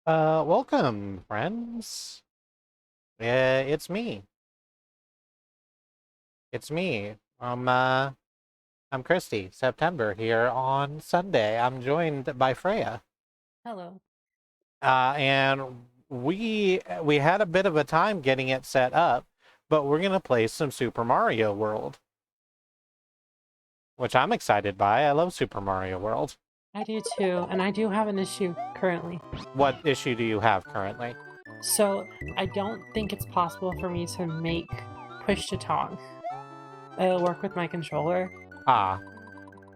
Welcome, friends. It's me. It's me. I'm Kristi, September, here on Sunday. I'm joined by Freya. Hello. And we had a bit of a time getting it set up, but we're gonna play some Super Mario World, which I'm excited by. I love Super Mario World. I do too, and I do have an issue currently. What issue do you have currently? So, I don't think it's possible for me to make push to talk work with my controller. Ah,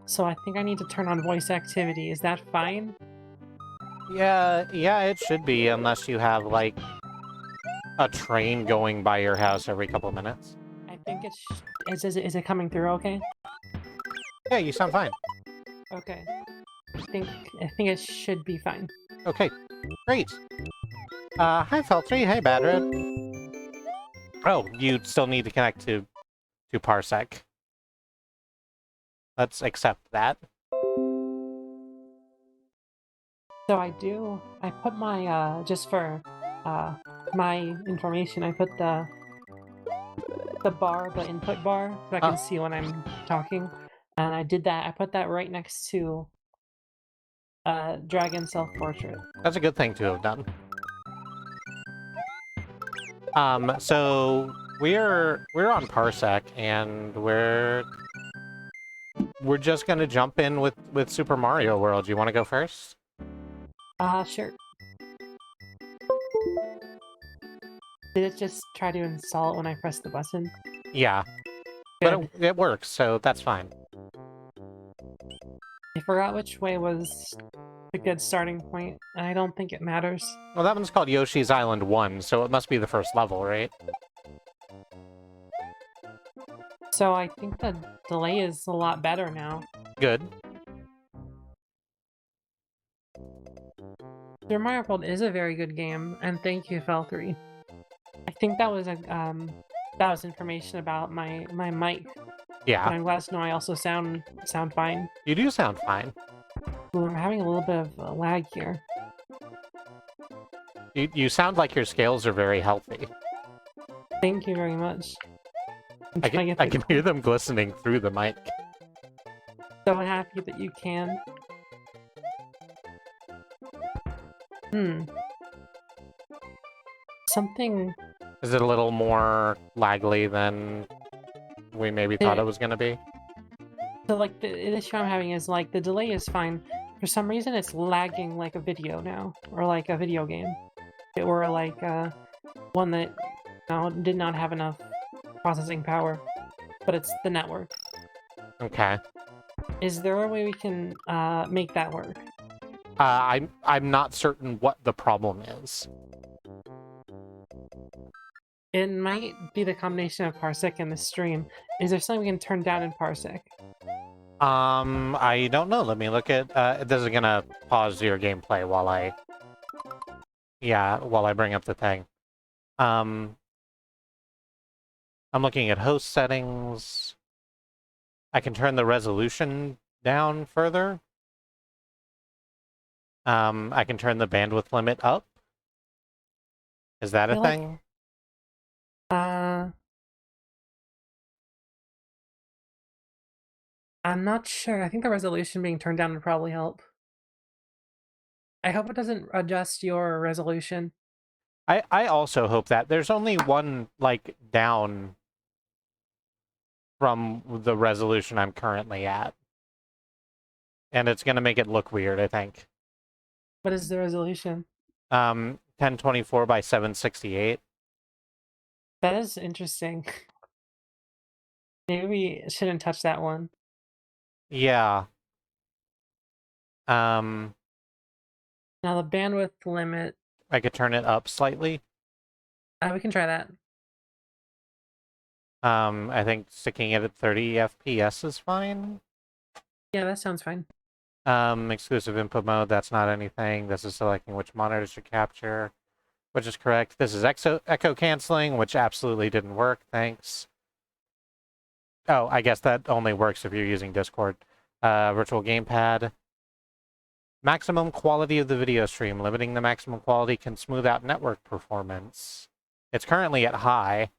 So, I think I need to turn on voice activity. Is that fine? yeah, it should be, unless you have, like, a train going by your house every couple minutes. I think is it coming through okay? Yeah, you sound fine. Okay. I think it should be fine. Okay, great. Hi, Feltry. Hey, Badred. Oh, you still need to connect to Parsec. Let's accept that. So I put my just for uh my information, I put the input bar, so I Uh, can see when I'm talking. And I put that right next to Dragon Self Portrait. that's a good thing to have done. So we're on Parsec, and we're just gonna jump in with Super Mario World. You want to go first? Sure. Did it just try to install it when I pressed the button? Yeah, but Good. it works, so that's fine. I forgot which way was a good starting point, and I don't think it matters. Well, that one's called Yoshi's Island 1, so it must be the first level, right? So I think the delay is a lot better now. Good. Super Mario World is a very good game, and thank you, Fel3. I think that was information about my mic, Yeah, but I'm glad to know I also sound fine. you do sound fine. Ooh, I'm having a little bit of lag here. You sound like your scales are very healthy. Thank you very much. I'm I trying to I get can hear them glistening through the mic. so happy that you can. Hmm. Something Is it a little more laggly than we maybe thought it that was going to be? so like the issue I'm having is like the delay is fine. For some reason it's lagging like a video now. Or like a video game. Or like one that did not have enough processing power. But it's the network. Okay. Is there a way we can make that work? I'm not certain what the problem is. It might be the combination of Parsec and the stream. Is there something we can turn down in Parsec? I don't know. Let me look at. This is gonna pause your gameplay while while I bring up the thing. Um, I'm looking at host settings. I can turn the resolution down further. I can turn the bandwidth limit up. Is that I a feel like thing? uh I'm not sure. I think the resolution being turned down would probably help. I hope it doesn't adjust your resolution. I also hope that there's only one like down from the resolution I'm currently at, and it's gonna make it look weird, I think. What is the resolution? 1024 by 768. That is interesting. Maybe we shouldn't touch that one. Yeah. Um, Now the bandwidth limit, I could turn it up slightly. we can try that. I think sticking it at 30 FPS is fine. Yeah, that sounds fine. Exclusive input mode, that's not anything. This is selecting which monitor to capture, which is correct. This is echo canceling, which absolutely didn't work. Thanks. Oh, I guess that only works if you're using Discord. Virtual gamepad. Maximum quality of the video stream. Limiting the maximum quality can smooth out network performance. It's currently at high.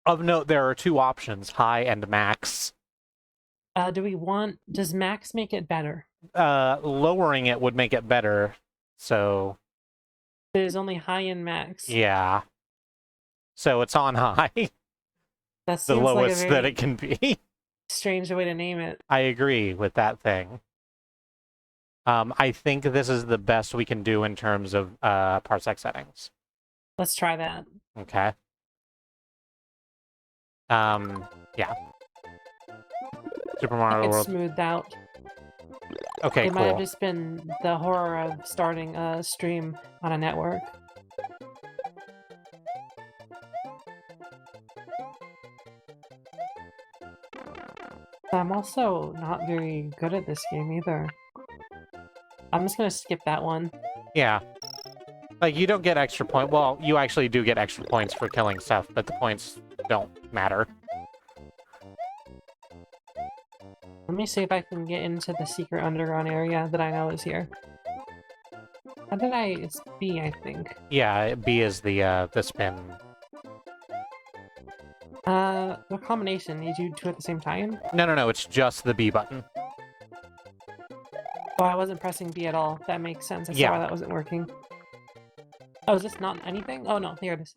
Of note, there are two options, high and max. Does max make it better? Lowering it would make it better, so... There's only high and max. Yeah. So it's on high. That The seems like a lowest that very it can be. strange way to name it. I agree with that thing. I think this is the best we can do in terms of parsec settings. Let's try that. Okay. Yeah. Super Mario It's World. smoothed out. Okay, It might have cool. just been the horror of starting a stream on a network. I'm also not very good at this game either. I'm just gonna skip that one. Yeah. Like, you don't get extra point. Well, you actually do get extra points for killing stuff, but the points don't matter. Let me see if I can get into the secret underground area that I know is here. How did I... It's B, I think. Yeah, B is the spin. What combination? Need you two at the same time? No, it's just the B button. Oh, I wasn't pressing B at all. That makes sense. I saw Yeah. why that wasn't working. Oh, is this not anything? Oh no, here it is.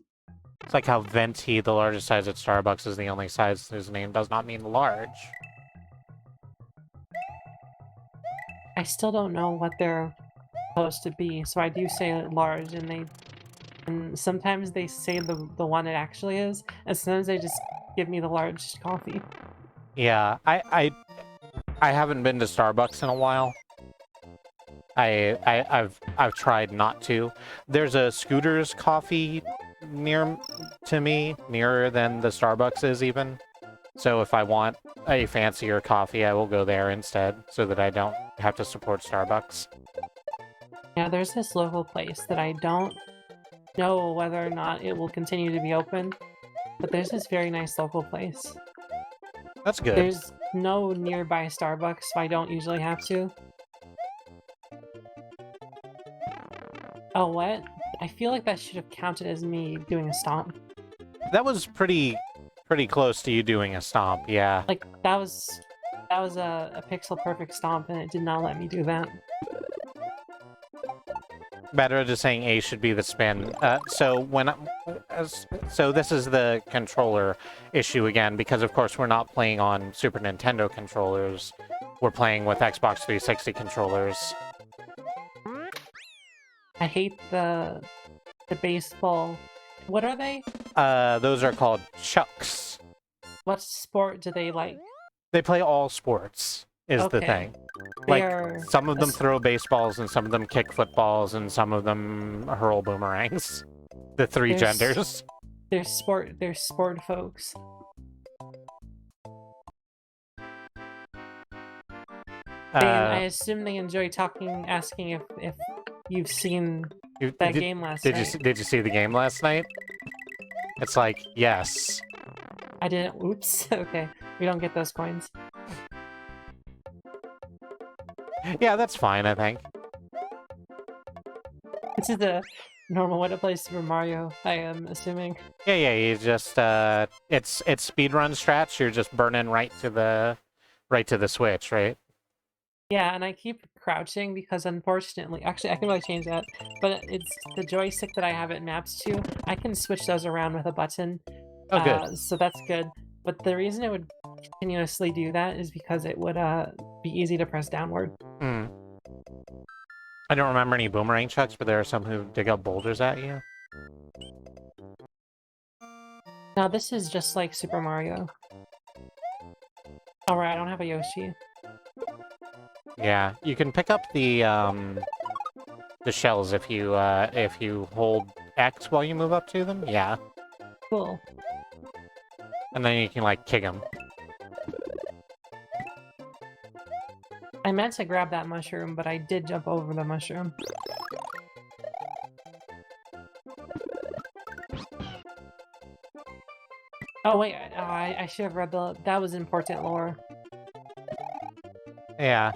It's like how venti, the largest size at Starbucks, is the only size whose name does not mean large. I still don't know what they're supposed to be, so I do say large, and sometimes they say the one it actually is, and sometimes they just give me the large coffee. Yeah, I haven't been to Starbucks in a while. I've tried not to. There's a Scooter's coffee near to me, nearer than the Starbucks is even. So if I want a fancier coffee, I will go there instead, so that I don't have to support Starbucks. Yeah, there's this local place that I don't know whether or not it will continue to be open, but there's this very nice local place. That's good. There's no nearby Starbucks, so I don't usually have to. Oh, what? I feel like that should have counted as me doing a stomp. That was pretty close to you doing a stomp, yeah. Like, that was a pixel perfect stomp, and it did not let me do that. Better just saying A should be the spin. So this is the controller issue again, because of course we're not playing on Super Nintendo controllers. We're playing with Xbox 360 controllers. I hate the baseball. What are they? Those are called chucks. What sport do they like? They play all sports, is the Okay. thing. They Like, are some of them s- throw baseballs, and some of them kick footballs, and some of them hurl boomerangs. The three There's- genders. They're sport folks. And I assume they enjoy asking if you've seen that game last night. Did you see the game last night? It's like, yes. I didn't. Oops. Okay, we don't get those coins. Yeah, that's fine, I think. This is the normal way to play Super Mario, I am assuming. Yeah, you just it's speedrun strats, you're just burning right to the switch, right? Yeah, and I keep crouching because unfortunately, actually I can really change that, but it's the joystick that I have it maps to. I can switch those around with a button. Oh, good. So that's good. But the reason it would continuously do that is because it would be easy to press downward. Hmm. I don't remember any boomerang chucks, but there are some who dig up boulders at you. Now this is just like Super Mario. Alright, I don't have a Yoshi. Yeah, you can pick up the shells if you hold X while you move up to them. Yeah, Cool. and then you can like kick them. I meant to grab that mushroom, but I did jump over the mushroom. Oh wait, I should have read that was important lore. Yeah.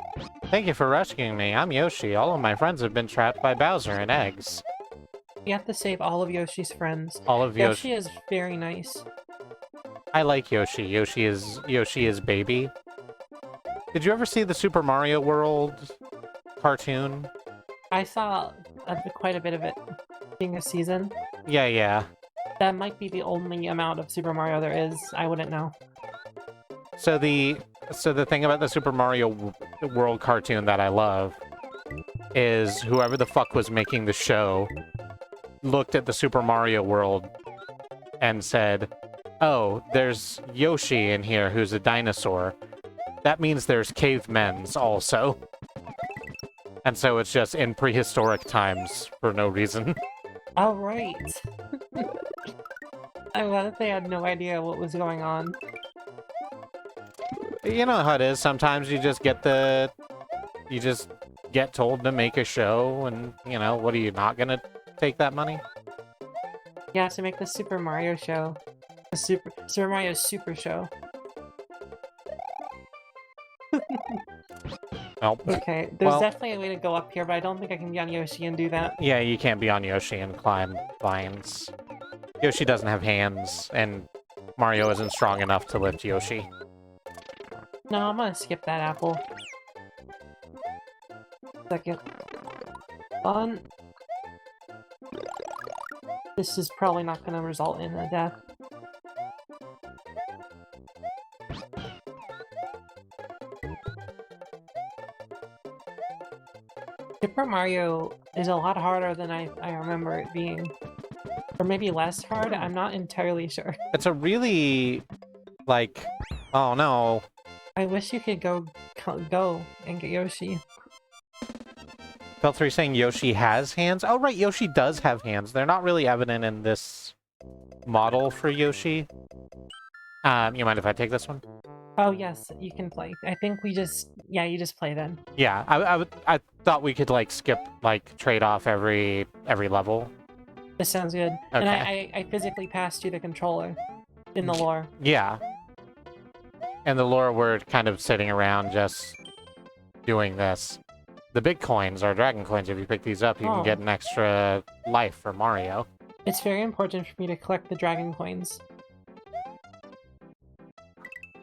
Thank you for rescuing me. I'm Yoshi. All of my friends have been trapped by Bowser and eggs. You have to save all of Yoshi's friends. All of Yoshi is very nice. I like Yoshi. Yoshi is baby. Did you ever see the Super Mario World cartoon? I saw quite a bit of it being a season. Yeah. That might be the only amount of Super Mario there is. I wouldn't know. So the thing about the Super Mario World cartoon that I love is whoever the fuck was making the show looked at the Super Mario World and said, "Oh, there's Yoshi in here who's a dinosaur. That means there's cavemen's also." And so it's just in prehistoric times for no reason. Oh, right. I'm glad that they had no idea what was going on. You know how it is. Sometimes you just get told to make a show, and you know, what are you not gonna take that money? Yeah, to make the Super Mario show. The Super Mario Super Show. Oh. Okay, there's Well, definitely a way to go up here, but I don't think I can be on Yoshi and do that. yeah, you can't be on Yoshi and climb vines. Yoshi doesn't have hands, and Mario isn't strong enough to lift Yoshi. No, I'm gonna skip that apple. Second. Fun. This is probably not gonna result in a death. Super Mario is a lot harder than I remember it being. Or maybe less hard, I'm not entirely sure. It's a really, like, oh no. I wish you could go and get Yoshi. Fel3 saying Yoshi has hands? Oh right, Yoshi does have hands. They're not really evident in this model for Yoshi. You mind if I take this one? Oh yes, you can play. I think you just play then. Yeah, I thought we could like skip, like, trade off every level. This sounds good. Okay. And I physically passed you the controller in the lore. Yeah. And the lore, we're kind of sitting around just doing this. The big coins are dragon coins. If you pick these up, you can get an extra life for Mario. It's very important for me to collect the dragon coins.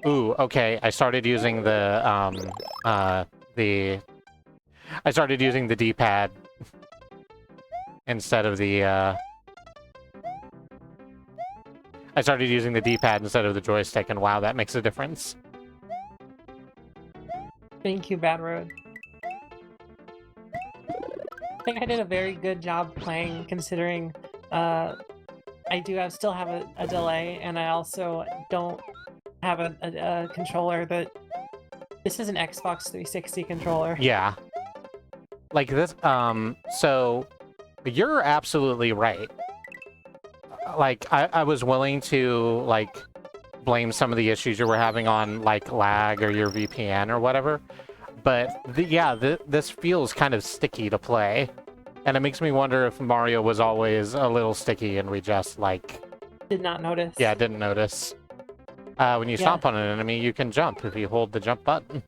Ooh, okay. I started using the D-pad instead of the I started using the D-pad instead of the joystick, and wow, that makes a difference. Thank you, Bad Road. I think I did a very good job playing, considering I still have a delay, and I also don't have a controller that... This is an Xbox 360 controller. Yeah. Like this, so you're absolutely right. Like, I was willing to, like, blame some of the issues you were having on, like, lag or your VPN or whatever. But, this feels kind of sticky to play. And it makes me wonder if Mario was always a little sticky and we just, like... Did not notice. Yeah, didn't notice. When you stomp on an enemy, you can jump if you hold the jump button.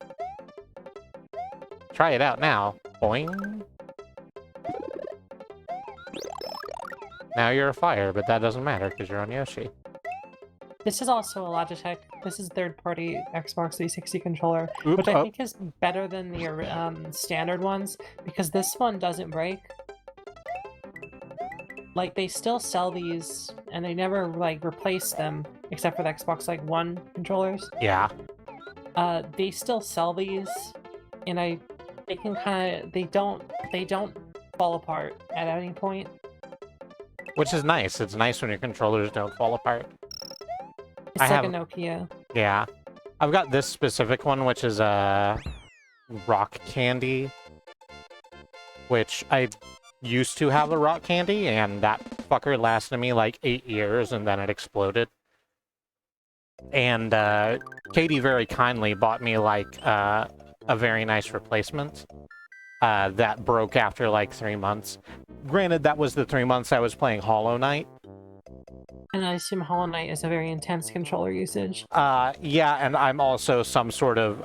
Try it out now. Boing. Now you're a fire, but that doesn't matter because you're on Yoshi. This is also a Logitech. This is third-party Xbox 360 controller, Oop, which I think is better than the standard ones, because this one doesn't break. Like, they still sell these, and they never, like, replace them, except for the Xbox, like, One controllers. Yeah. They still sell these, and they can kind of, they don't fall apart at any point. Which is nice. It's nice when your controllers don't fall apart. It's like a Nokia. Yeah. I've got this specific one, which is a rock candy, which I used to have a rock candy, and that fucker lasted me like 8 years, and then it exploded. And Katie very kindly bought me like a very nice replacement that broke after like 3 months. Granted, that was the 3 months I was playing Hollow Knight. And I assume Hollow Knight is a very intense controller usage. Yeah, and I'm also some sort of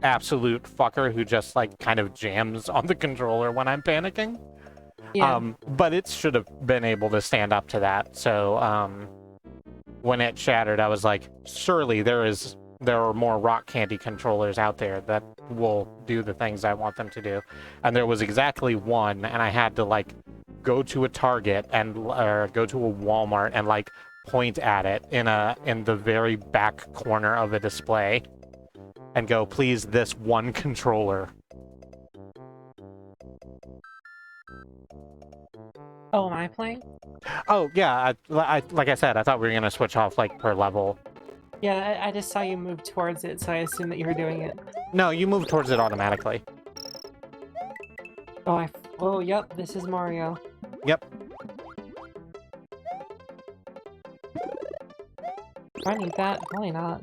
absolute fucker who just like kind of jams on the controller when I'm panicking. Yeah. But it should have been able to stand up to that. So when it shattered, I was like, surely there are more rock candy controllers out there that will do the things I want them to do. And there was exactly one, and I had to like go to a Target or go to a Walmart and like point at it in the very back corner of a display and go, please, this one controller. Oh, am I playing? Oh yeah, like I said, I thought we were gonna switch off like per level. Yeah, I just saw you move towards it, so I assumed that you were doing it. No, you move towards it automatically. Oh, yep, this is Mario. Yep. Do I need that? Probably not.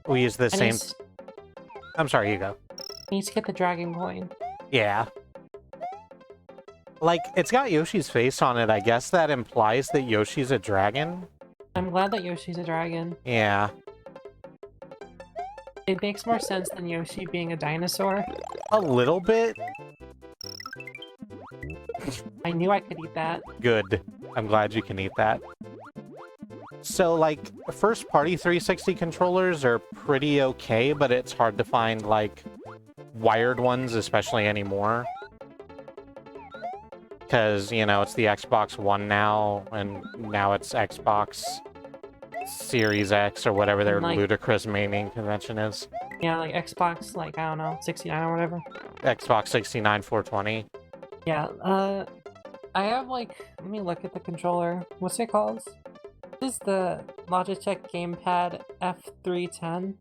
We use the same. I'm sorry, you go. I need to get the dragon coin. Yeah. Like, it's got Yoshi's face on it. I guess that implies that Yoshi's a dragon. I'm glad that Yoshi's a dragon. Yeah. It makes more sense than Yoshi being a dinosaur. A little bit. I knew I could eat that. Good. I'm glad you can eat that. So, like, first-party 360 controllers are pretty okay, but it's hard to find, like, wired ones, especially anymore. Because, you know, it's the Xbox One now, and now it's Xbox Series X, or whatever their like, ludicrous naming convention is. Yeah, like Xbox, like, I don't know, 69 or whatever. Xbox 69 420. Yeah, I have, like, let me look at the controller. What's it called? This is the Logitech Gamepad F310.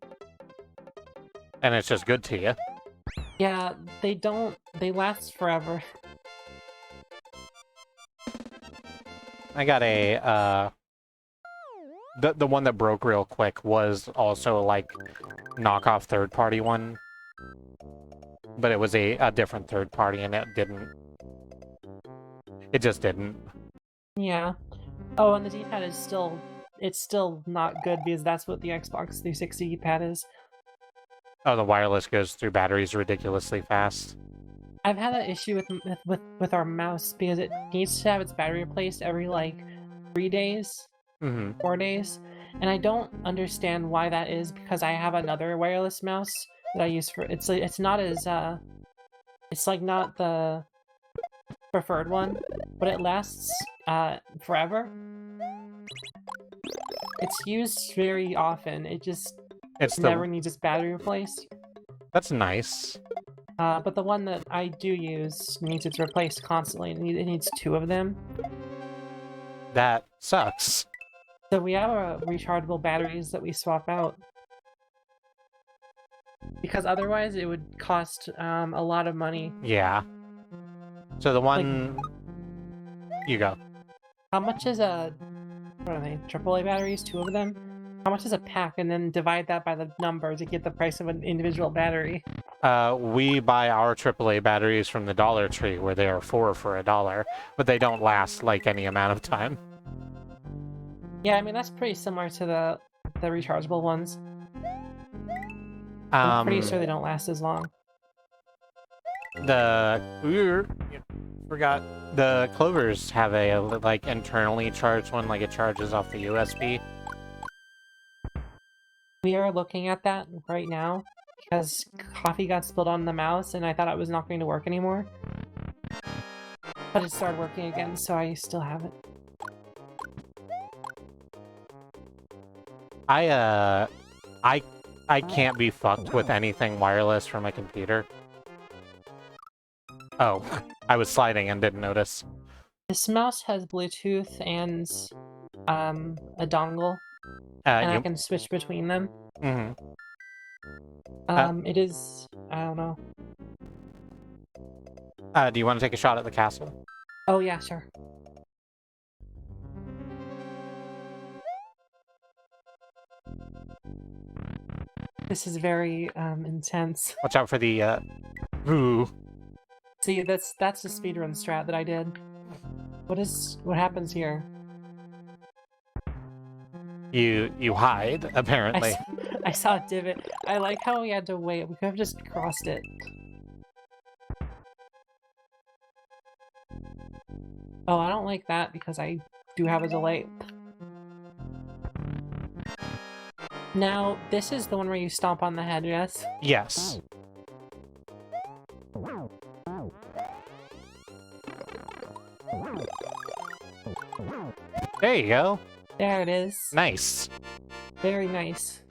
And it's just good to you. Yeah, they last forever. I got a, the one that broke real quick was also, like, knockoff third-party one. But it was a different third-party, and it just didn't. Yeah. Oh, and the D-pad is still not good because that's what the Xbox 360 pad is. Oh, the wireless goes through batteries ridiculously fast. I've had an issue with our mouse because it needs to have its battery replaced every like 3 days, 4 days, and I don't understand why that is because I have another wireless mouse that I use for it's not as it's like not the preferred one, but it lasts forever. It's used very often. It never needs its battery replaced. That's nice. But the one that I do use needs its replaced constantly. It needs 2 of them. That sucks. So we have rechargeable batteries that we swap out. Because otherwise it would cost a lot of money. Yeah. So the one... you go. How much is a... what are they? AAA batteries? 2 of them? How much is a pack? And then divide that by the number to get the price of an individual battery. We buy our AAA batteries from the Dollar Tree, where they are 4 for $1, but they don't last, like, any amount of time. Yeah, I mean, that's pretty similar to the rechargeable ones. I'm pretty sure they don't last as long. Forgot. The Clovers have a, like, internally charged one, like, it charges off the USB. We are looking at that right now, because coffee got spilled on the mouse, and I thought it was not going to work anymore. But it started working again, so I still have it. I can't be fucked with anything wireless from a computer. Oh, I was sliding and didn't notice. This mouse has Bluetooth and a dongle, and I can switch between them. It is... I don't know. Do you want to take a shot at the castle? Oh yeah, sure. This is very intense. Watch out for the ooh. See, that's the speedrun strat that I did. What happens here? You hide, apparently. I saw a divot. I like how we had to wait. We could have just crossed it. Oh, I don't like that because I do have a delay. Now, this is the one where you stomp on the head, yes? Yes. There you go. There it is. Nice. Very nice.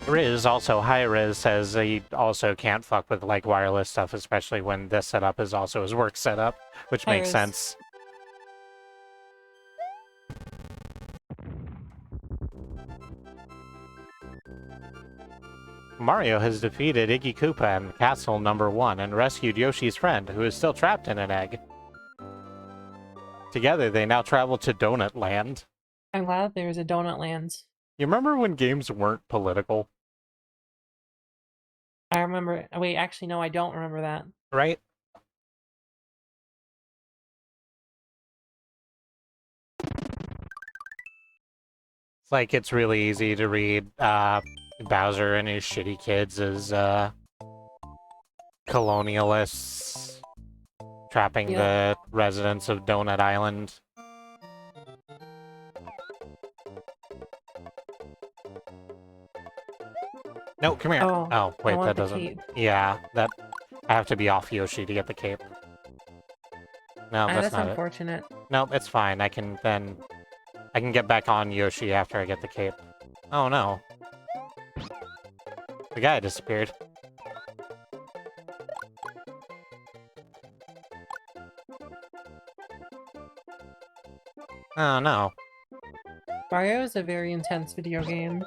Riz, also High Riz, says he also can't fuck with like wireless stuff, especially when this setup is also his work setup, which Hi, makes Riz. sense. Mario has defeated Iggy Koopa in Castle Number 1 and rescued Yoshi's friend, who is still trapped in an egg. Together, they now travel to Donut Land. I'm glad there's a Donut Land. You remember when games weren't political? I remember. Wait, actually, no, I don't remember that. Right? It's like it's really easy to read Bowser and his shitty kids as colonialists trapping the residents of Donut Island. No, come here. Oh, wait, want that the doesn't. cape. Yeah, that I have to be off Yoshi to get the cape. No, that's That's not it. unfortunate. Nope, it's fine. I can get back on Yoshi after I get the cape. Oh no. The guy disappeared. Oh no. Mario is a very intense video game.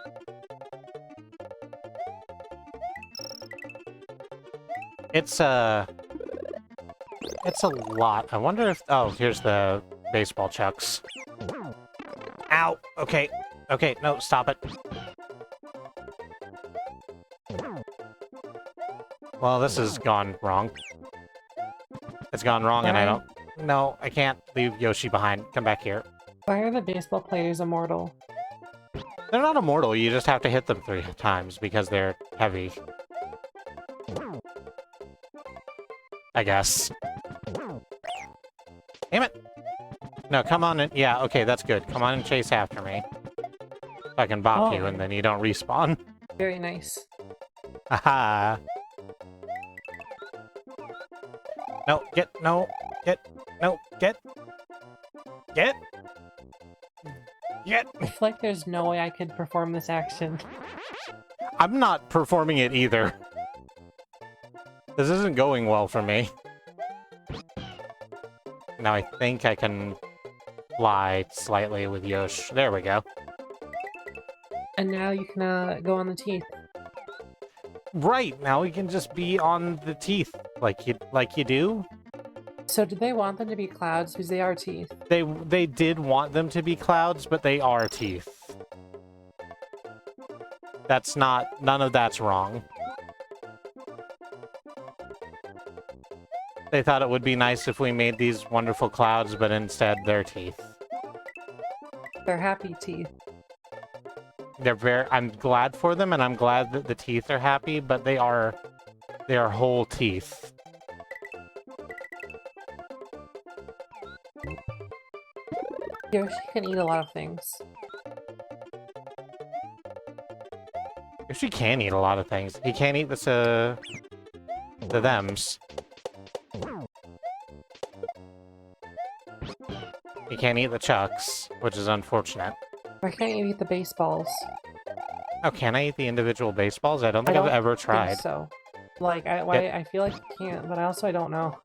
It's a lot. I wonder if... Oh, here's the baseball chucks. Ow! Okay. Okay, no, stop it. Well, this has gone wrong. It's gone wrong and I don't... No, I can't leave Yoshi behind. Come back here. Why are the baseball players immortal? They're not immortal, you just have to hit them 3 times because they're heavy. I guess. Damn it! No, come on and... Yeah, okay, that's good. Come on and chase after me. So I can bop you and then you don't respawn. Very nice. Haha. No, get... No, get... No, get... Get... Get... I feel like there's no way I could perform this action. I'm not performing it either. This isn't going well for me. Now I think I can fly slightly with Yosh. There we go. And now you can go on the teeth. Right, now we can just be on the teeth like you do. So did they want them to be clouds because they are teeth? They did want them to be clouds, but they are teeth. That's not... None of that's wrong. They thought it would be nice if we made these wonderful clouds, but instead they're teeth. They're happy teeth. They're very... I'm glad for them, and I'm glad that the teeth are happy, but they are whole teeth. Yoshi can eat a lot of things. Yoshi can eat a lot of things. He can't eat the thems. He can't eat the chucks, which is unfortunate. Why can't you eat the baseballs? Oh, can I eat the individual baseballs? I don't think I've ever tried. Think so. Like, I feel like you can't, but I don't know.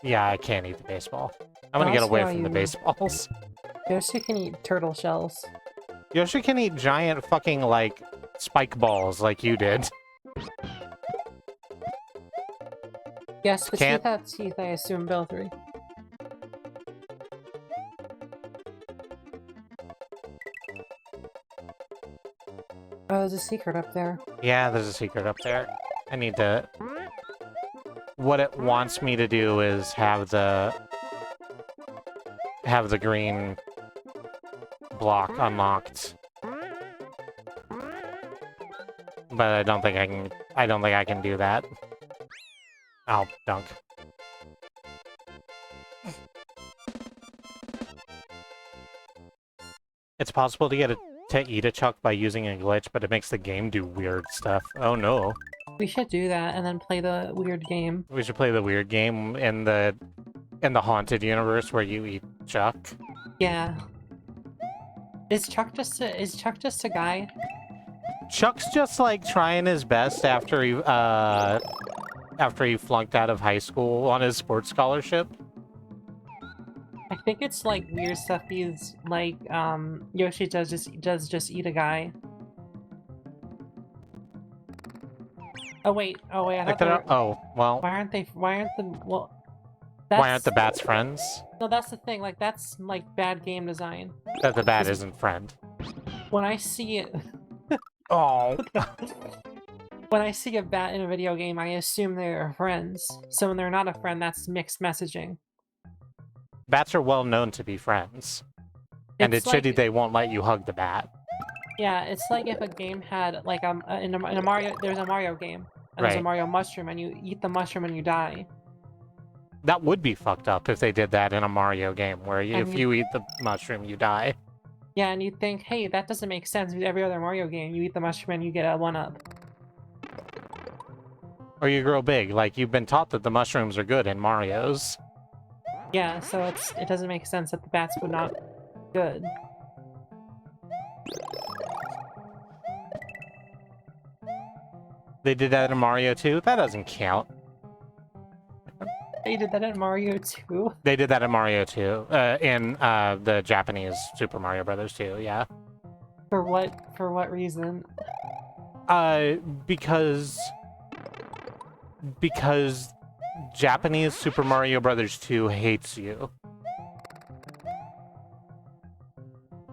Yeah, I can't eat the baseball. I'm gonna get away from the baseballs. Yoshi can eat turtle shells. Yoshi can eat giant fucking, like, spike balls like you did. Yes, the Can't- teeth have teeth, I assume, Bill 3. Oh, there's a secret up there. Yeah, there's a secret up there. I need to... What it wants me to do is have the green block unlocked. But I don't think I can do that. I'll dunk. It's possible to eat a chuck by using a glitch, but it makes the game do weird stuff. Oh no. We should do that and then play the weird game. We should play the weird game in the haunted universe where you eat Chuck. Yeah. Is Chuck just a guy? Chuck's just like trying his best after he flunked out of high school on his sports scholarship. I think it's like weird stuff he's like Yoshi does just eat a guy. Oh wait, I Like thought they were, oh, well, why aren't the why aren't the bats friends? No, that's the thing, like that's like bad game design. That the bat isn't friend. When I see it Oh. when I see a bat in a video game, I assume they're friends. So when they're not a friend, that's mixed messaging. Bats are well known to be friends. And it's shitty they won't let you hug the bat. Yeah, it's like if a game had like in a Mario, there's a Mario game, and there's a Mario mushroom, and you eat the mushroom and you die. That would be fucked up if they did that in a Mario game, where if you eat the mushroom, you die. Yeah, and you'd think, hey, that doesn't make sense. Every other Mario game, you eat the mushroom and you get a 1-up. Or you grow big, like you've been taught that the mushrooms are good in Mario's. Yeah, so it doesn't make sense that the bats would not be good. They did that in Mario 2? That doesn't count. They did that in Mario 2? They did that in Mario 2. In the Japanese Super Mario Brothers 2, yeah. For what reason? Because Japanese Super Mario Brothers 2 hates you.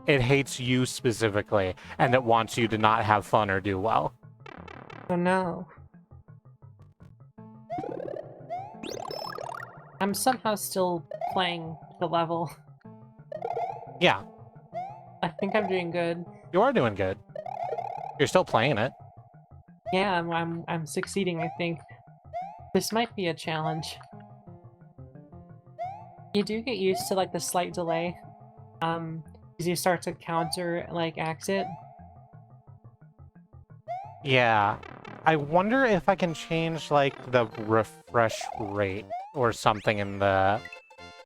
It hates you specifically, and it wants you to not have fun or do well. Oh no. I'm somehow still playing the level. Yeah. I think I'm doing good. You are doing good. You're still playing it. Yeah, I'm succeeding, I think. This might be a challenge. You do get used to like the slight delay. As you start to counter like exit. Yeah. I wonder if I can change like the refresh rate or something in the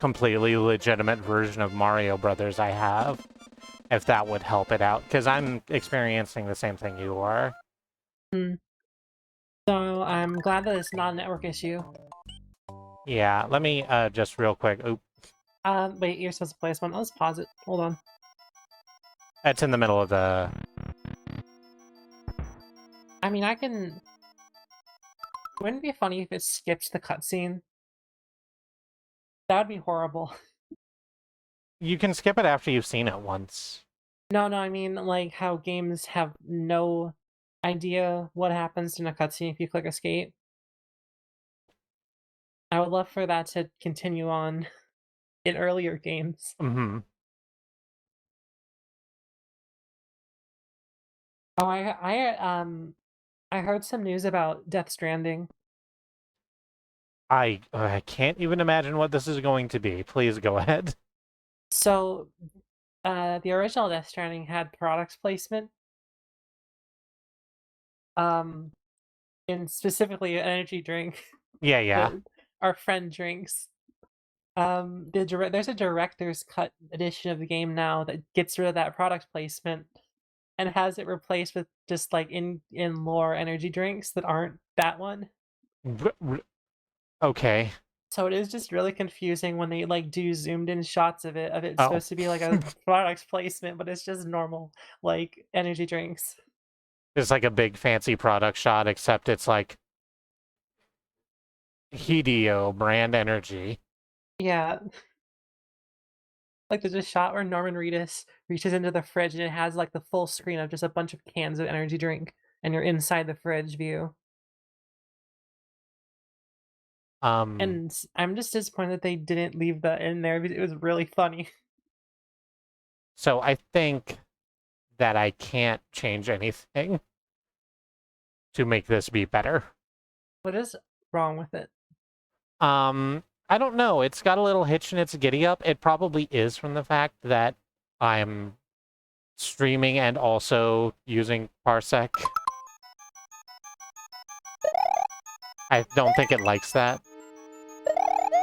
completely legitimate version of Mario Brothers I have. If that would help it out, because I'm experiencing the same thing you are. So I'm glad that it's not a network issue. Yeah, let me just real quick. Oop. Wait, you're supposed to play this one. Let's pause it. Hold on. It's in the middle of the... I mean, I can... Wouldn't it be funny if it skipped the cutscene? That would be horrible. You can skip it after you've seen it once. No, I mean, like, how games have no idea what happens in a cutscene if you click escape. I would love for that to continue on in earlier games. Mm-hmm. Oh, I heard some news about Death Stranding. I can't even imagine what this is going to be. Please go ahead. So, the original Death Stranding had product placement. In specifically an energy drink. Yeah. that our friend drinks. There's a director's cut edition of the game now that gets rid of that product placement and has it replaced with just like in lore energy drinks that aren't that one. Okay. So it is just really confusing when they like do zoomed in shots of it. It's Oh. supposed to be like a product placement, but it's just normal like energy drinks. It's like a big fancy product shot, except it's like Hideo brand energy. Yeah. Like there's a shot where Norman Reedus reaches into the fridge and it has like the full screen of just a bunch of cans of energy drink, and you're inside the fridge view. And I'm just disappointed that they didn't leave that in there because it was really funny. So I think that I can't change anything to make this be better. What is wrong with it? I don't know. It's got a little hitch in its giddy up. It probably is from the fact that I'm streaming and also using Parsec. I don't think it likes that.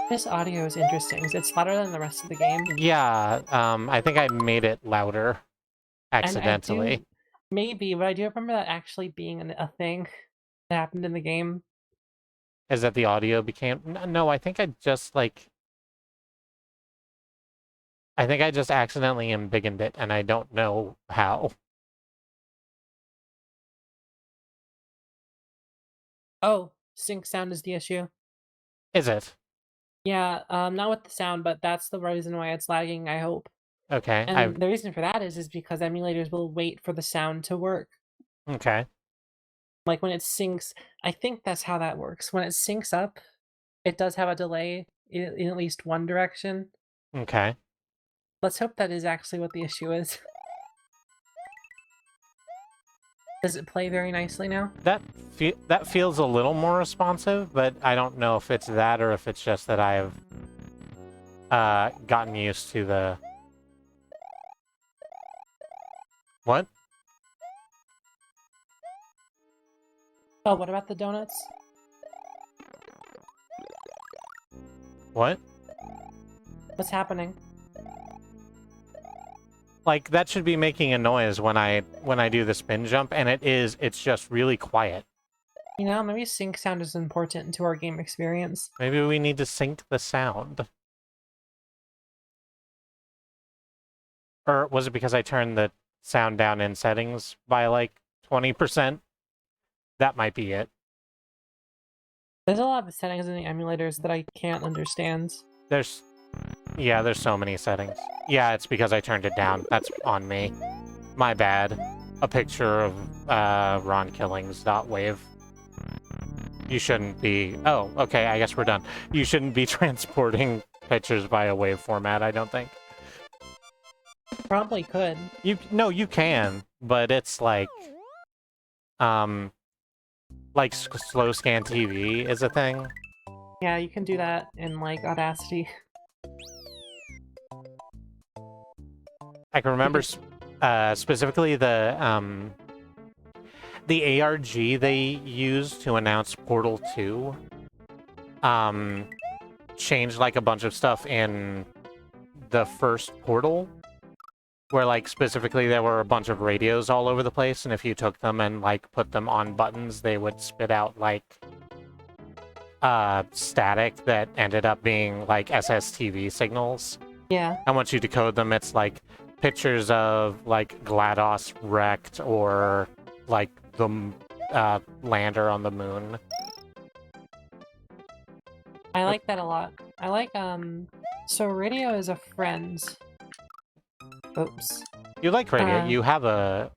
This audio is interesting. It's louder than the rest of the game. Yeah, I think I made it louder And accidentally. maybe, but I do remember that actually being a thing that happened in the game. Is that the audio became... No, I think I just, like... I think I just accidentally embiggened it, and I don't know how. Oh, sync sound is the issue. Is it? Yeah, not with the sound, but that's the reason why it's lagging, I hope. Okay, And the reason for that is because emulators will wait for the sound to work. Okay. Like when it syncs, I think that's how that works. When it syncs up, it does have a delay in at least one direction. Okay. Let's hope that is actually what the issue is. Does it play very nicely now? That feels a little more responsive, but I don't know if it's that or if it's just that I've gotten used to the... What? Oh, what about the donuts? What? What's happening? Like, that should be making a noise when I do the spin jump, and it's just really quiet. You know, maybe sync sound is important to our game experience. Maybe we need to sync the sound. Or was it because I turned the sound down in settings by, like, 20%? That might be it. There's a lot of settings in the emulators that I can't understand. There's so many settings. Yeah, it's because I turned it down. That's on me. My bad. A picture of Ron Killings.wave. You shouldn't be... Oh, okay, I guess we're done. You shouldn't be transporting pictures via wave format, I don't think. Probably could. No, you can, but it's like... slow scan TV is a thing. Yeah, you can do that in, like, Audacity. I can remember specifically the ARG they used to announce Portal 2 changed like a bunch of stuff in the first Portal, where like specifically there were a bunch of radios all over the place, and if you took them and like put them on buttons, they would spit out like static that ended up being like SSTV signals. Yeah. And once you decode them, it's like pictures of like GLaDOS wrecked or like the lander on the moon. I like that a lot. I like, so radio is a friend. Oops. You like radio. You have a...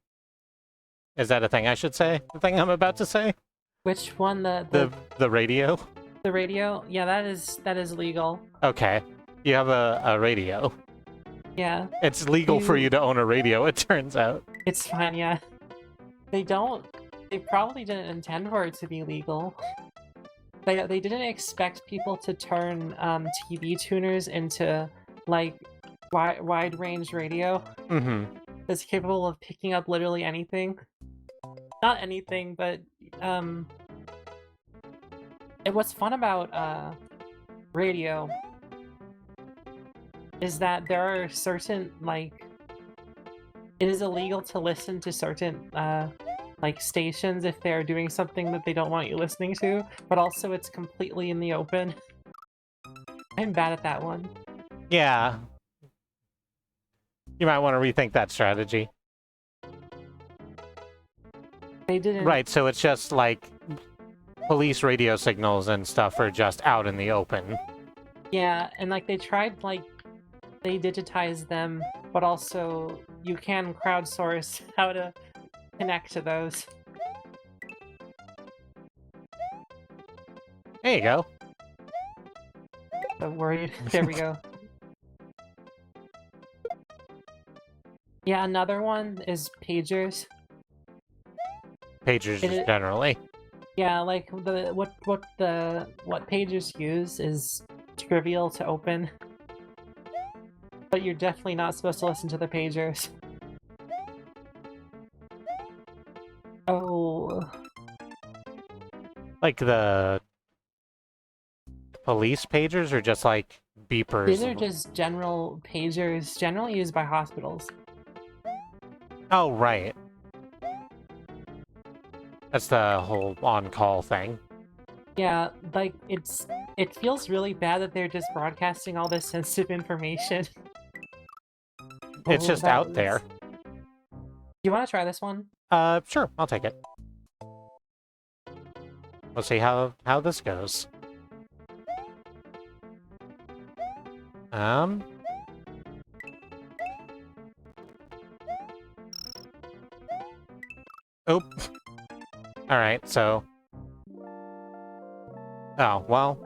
Is that a thing I should say? The thing I'm about to say? Which one? The radio? The radio? Yeah, that is legal. Okay. You have a radio. Yeah. It's legal for you to own a radio, it turns out. It's fine, yeah. They probably didn't intend for it to be legal. They didn't expect people to turn TV tuners into, like, wide-range radio. Mm-hmm. That's capable of picking up literally anything. Not anything, but, what's fun about, radio is that there are certain, like... It is illegal to listen to certain, like, stations if they're doing something that they don't want you listening to, but also it's completely in the open. I'm bad at that one. Yeah. You might want to rethink that strategy. They didn't... Right, so it's just, like, police radio signals and stuff are just out in the open. Yeah, and, like, they tried, like, they digitized them, but also you can crowdsource how to connect to those. There you go. So worried. There we go. Yeah, another one is pagers. Pagers just generally. Yeah, like what pagers use is trivial to open, but you're definitely not supposed to listen to the pagers. Oh, Like the police pagers or just like beepers? these are just general pagers, generally used by hospitals. Oh, right. That's the whole on-call thing. Yeah, like it feels really bad that they're just broadcasting all this sensitive information. It's Oh, just out there. You want to try this one? Sure, I'll take it. We'll see how this goes. Oh. Alright, so... Oh, well...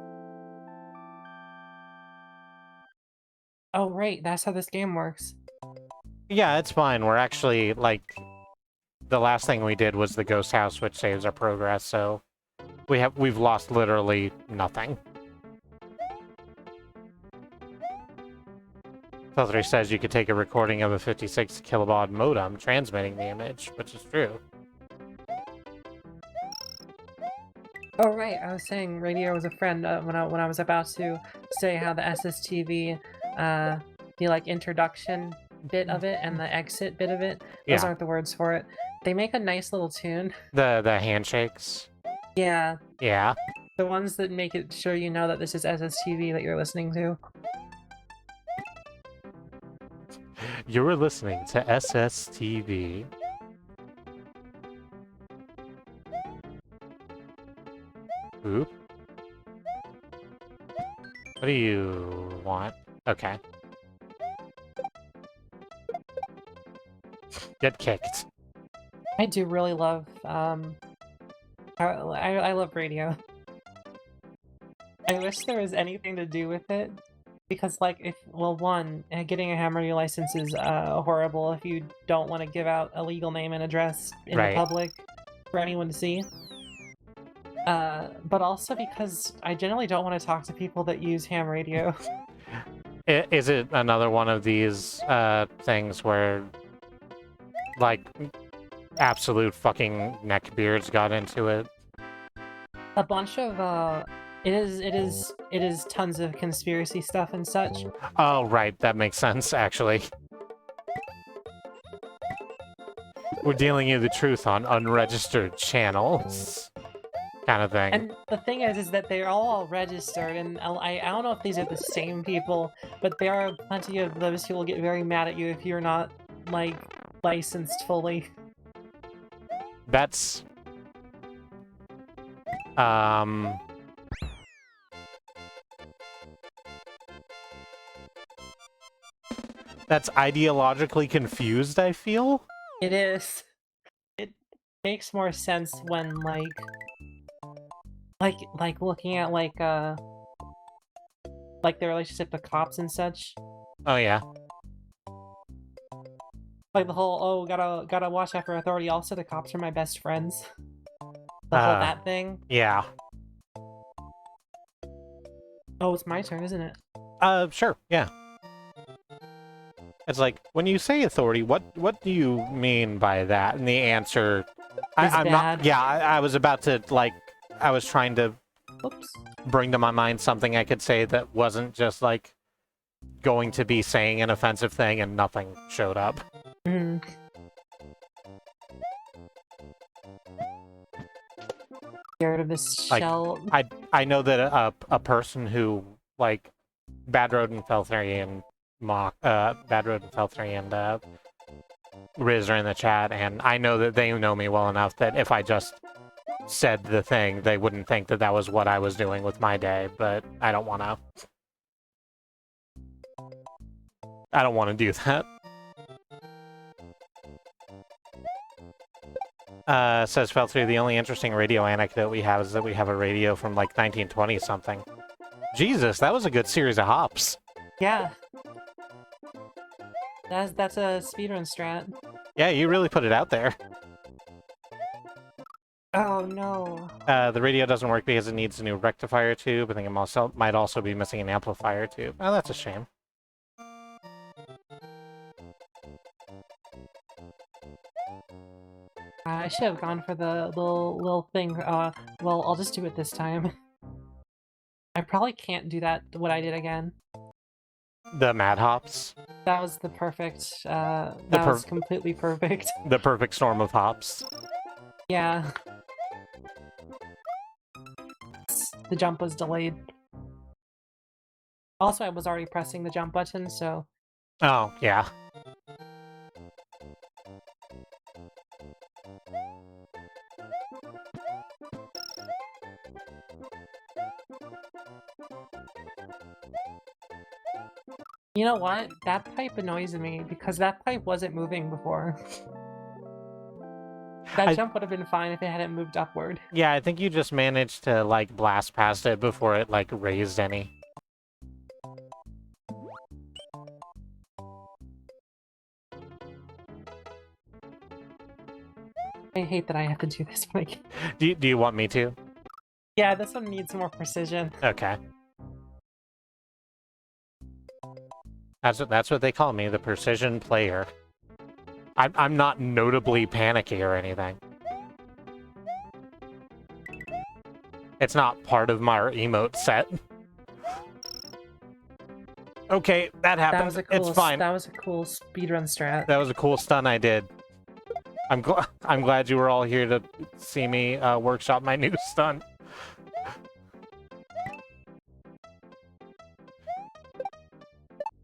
Oh, right, that's how this game works. Yeah, it's fine. We're actually, like... The last thing we did was the ghost house, which saves our progress, so... We've lost literally nothing. Filthy says you could take a recording of a 56 kilobaud modem transmitting the image, which is true. Oh right, I was saying radio was a friend when I was about to say how the SSTV, the like introduction bit of it and the exit bit of it, those aren't the words for it. They make a nice little tune. The handshakes. Yeah. Yeah. The ones that make it sure you know that this is SSTV that you're listening to. You're listening to SSTV. Oop. What do you want? Okay. Get kicked. I do really love, I love radio. I wish there was anything to do with it. Because, like, one, getting a ham radio license is horrible if you don't want to give out a legal name and address in the public for anyone to see. But also because I generally don't want to talk to people that use ham radio. Is it another one of these things where, like, absolute fucking neckbeards got into it? A bunch of, It is tons of conspiracy stuff and such. Oh, right. That makes sense, actually. We're dealing you the truth on unregistered channels. Kind of thing. And the thing is that they're all registered, and I don't know if these are the same people, but there are plenty of those who will get very mad at you if you're not, like, licensed fully. That's... That's ideologically confused, I feel? It is. It makes more sense when, like looking at, like their relationship to cops and such. Oh, yeah. Like the whole, oh, gotta watch out for authority, also the cops are my best friends. The whole that thing. Yeah. Oh, it's my turn, isn't it? Sure, yeah. It's like, when you say authority, what do you mean by that? And the answer... I'm bad. not... Yeah, I was about to, like... I was trying to bring to my mind something I could say that wasn't just, like, going to be saying an offensive thing and nothing showed up. Mm. Scared of this shell. I know that a person who, like, Bad Road and Felthrey and Bad Road and Felthrey and Riz are in the chat, and I know that they know me well enough that if I just said the thing, they wouldn't think that that was what I was doing with my day, but I don't want to. I don't want to do that. Says Felthrey, the only interesting radio anecdote we have is that we have a radio from like 1920-something. Jesus, that was a good series of hops. Yeah. That's a speedrun strat. Yeah, you really put it out there. Oh no. The radio doesn't work because it needs a new rectifier tube. I think it might also be missing an amplifier tube. Oh, that's a shame. I should have gone for the little thing. Well, I'll just do it this time. I probably can't do that, what I did again. The Mad Hops. That was the perfect, that was completely perfect. The perfect storm of hops. Yeah. The jump was delayed. Also, I was already pressing the jump button, so... Oh, yeah. You know what? That pipe annoys me, because that pipe wasn't moving before. That jump would have been fine if it hadn't moved upward. Yeah, I think you just managed to, like, blast past it before it, like, raised any. I hate that I have to do this one again. Do you want me to? Yeah, this one needs more precision. Okay. That's what they call me, the precision player. I'm not notably panicky or anything. It's not part of my emote set. Okay, that happened. That was a cool, It's fine. That was a cool speedrun strat. That was a cool stun I did. I'm glad you were all here to see me workshop my new stun.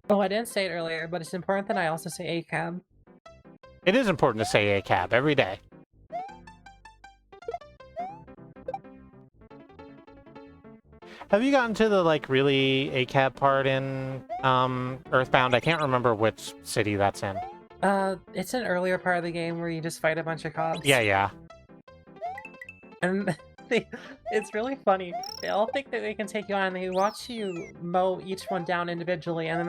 Oh, I didn't say it earlier, but it's important that I also say ACAB. It is important to say ACAB every day. Have you gotten to the, like, really ACAB part in Earthbound? I can't remember which city that's in. It's an earlier part of the game where you just fight a bunch of cops. Yeah. And it's really funny. They all think that they can take you on, and they watch you mow each one down individually, and then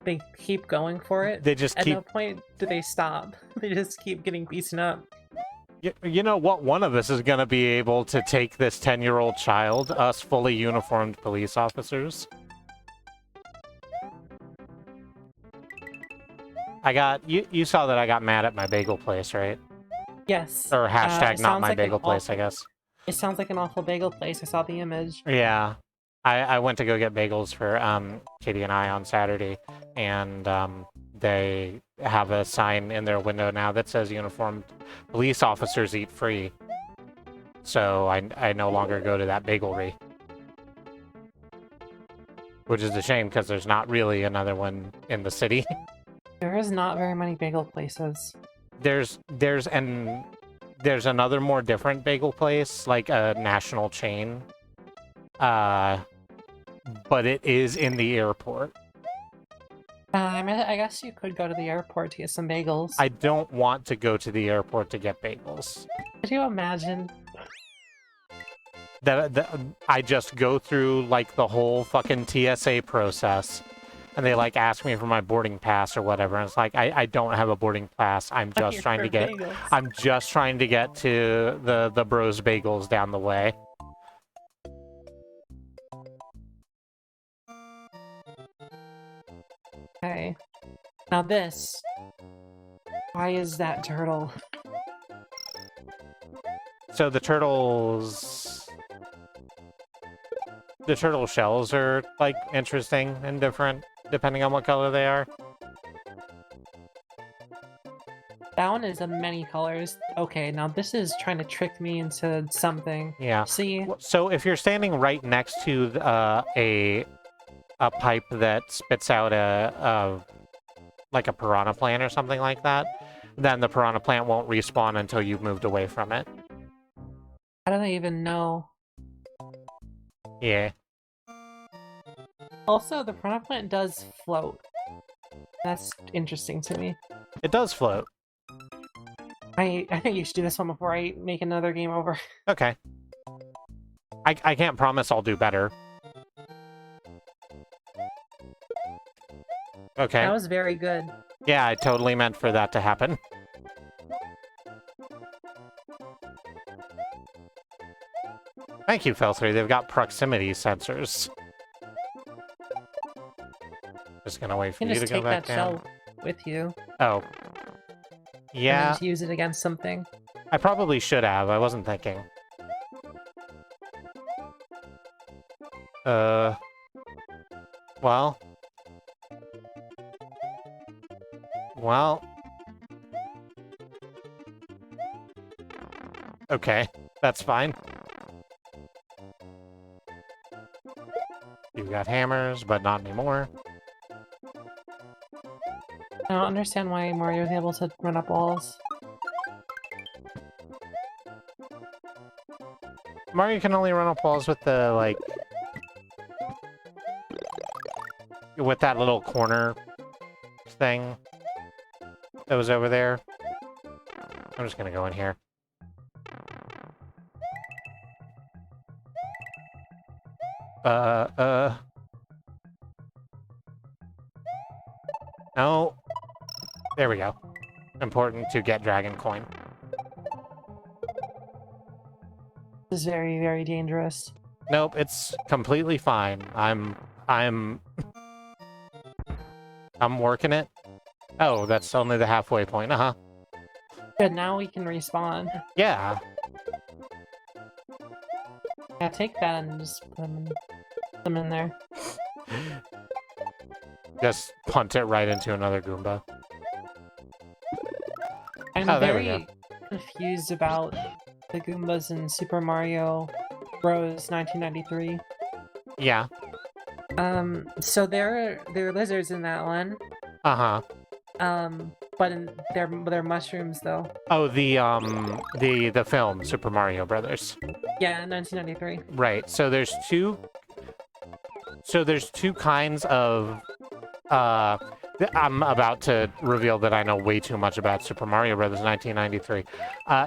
they keep going for it. They just At keep... no point do they stop. They just keep getting beaten up. You know what? One of us is going to be able to take this 10-year-old child, us fully uniformed police officers. You saw that I got mad at my bagel place, right? Yes. Or hashtag not my bagel place, I guess. It sounds like an awful bagel place. I saw the image. Yeah. I went to go get bagels for Katie and I on Saturday, and they have a sign in their window now that says uniformed police officers eat free. So I no longer go to that bagelry. Which is a shame, because there's not really another one in the city. There is not very many bagel places. There's another more different bagel place, like a national chain. But it is in the airport. I guess you could go to the airport to get some bagels. I don't want to go to the airport to get bagels. Could you imagine? That I just go through, like, the whole fucking TSA process, and they, like, ask me for my boarding pass or whatever, and it's like, I don't have a boarding pass. I'm just trying to get bagels. I'm just trying to get to the Bros Bagels down the way. Okay. Now this. Why is that turtle? So the turtle shells are, like, interesting and different depending on what color they are. That one is of many colors. Okay, now this is trying to trick me into something. Yeah. See? So if you're standing right next to a pipe that spits out like a piranha plant or something like that, then the piranha plant won't respawn until you've moved away from it. How do they even know? Yeah. Also, the piranha plant does float. That's interesting to me. It does float. I think you should do this one before I make another game over. Okay. I can't promise I'll do better. Okay. That was very good. Yeah, I totally meant for that to happen. Thank you, Fel3. They've got proximity sensors. Just gonna wait for You you can to just go take back that down. shell with you Oh. and then Yeah, just use it against something. I probably should have. I wasn't thinking. Well. Well. Okay, that's fine. You got hammers, but not anymore. I don't understand why Mario is able to run up walls. Mario can only run up walls with the, like... with that little corner thing that was over there. I'm just gonna go in here. No. There we go. Important to get Dragon Coin. This is very, very dangerous. Nope, it's completely fine. I'm working it. Oh, that's only the halfway point, uh-huh. Good, now we can respawn. Yeah. Yeah, take that and just put them in there. Just punt it right into another Goomba. I'm Oh, there we very confused about the Goombas in Super Mario Bros. 1993. Yeah. So there are lizards in that one. Uh-huh. But they're mushrooms though. Oh, the film, Super Mario Brothers. Yeah, 1993. Right. So there's two kinds of I'm about to reveal that I know way too much about Super Mario Brothers 1993.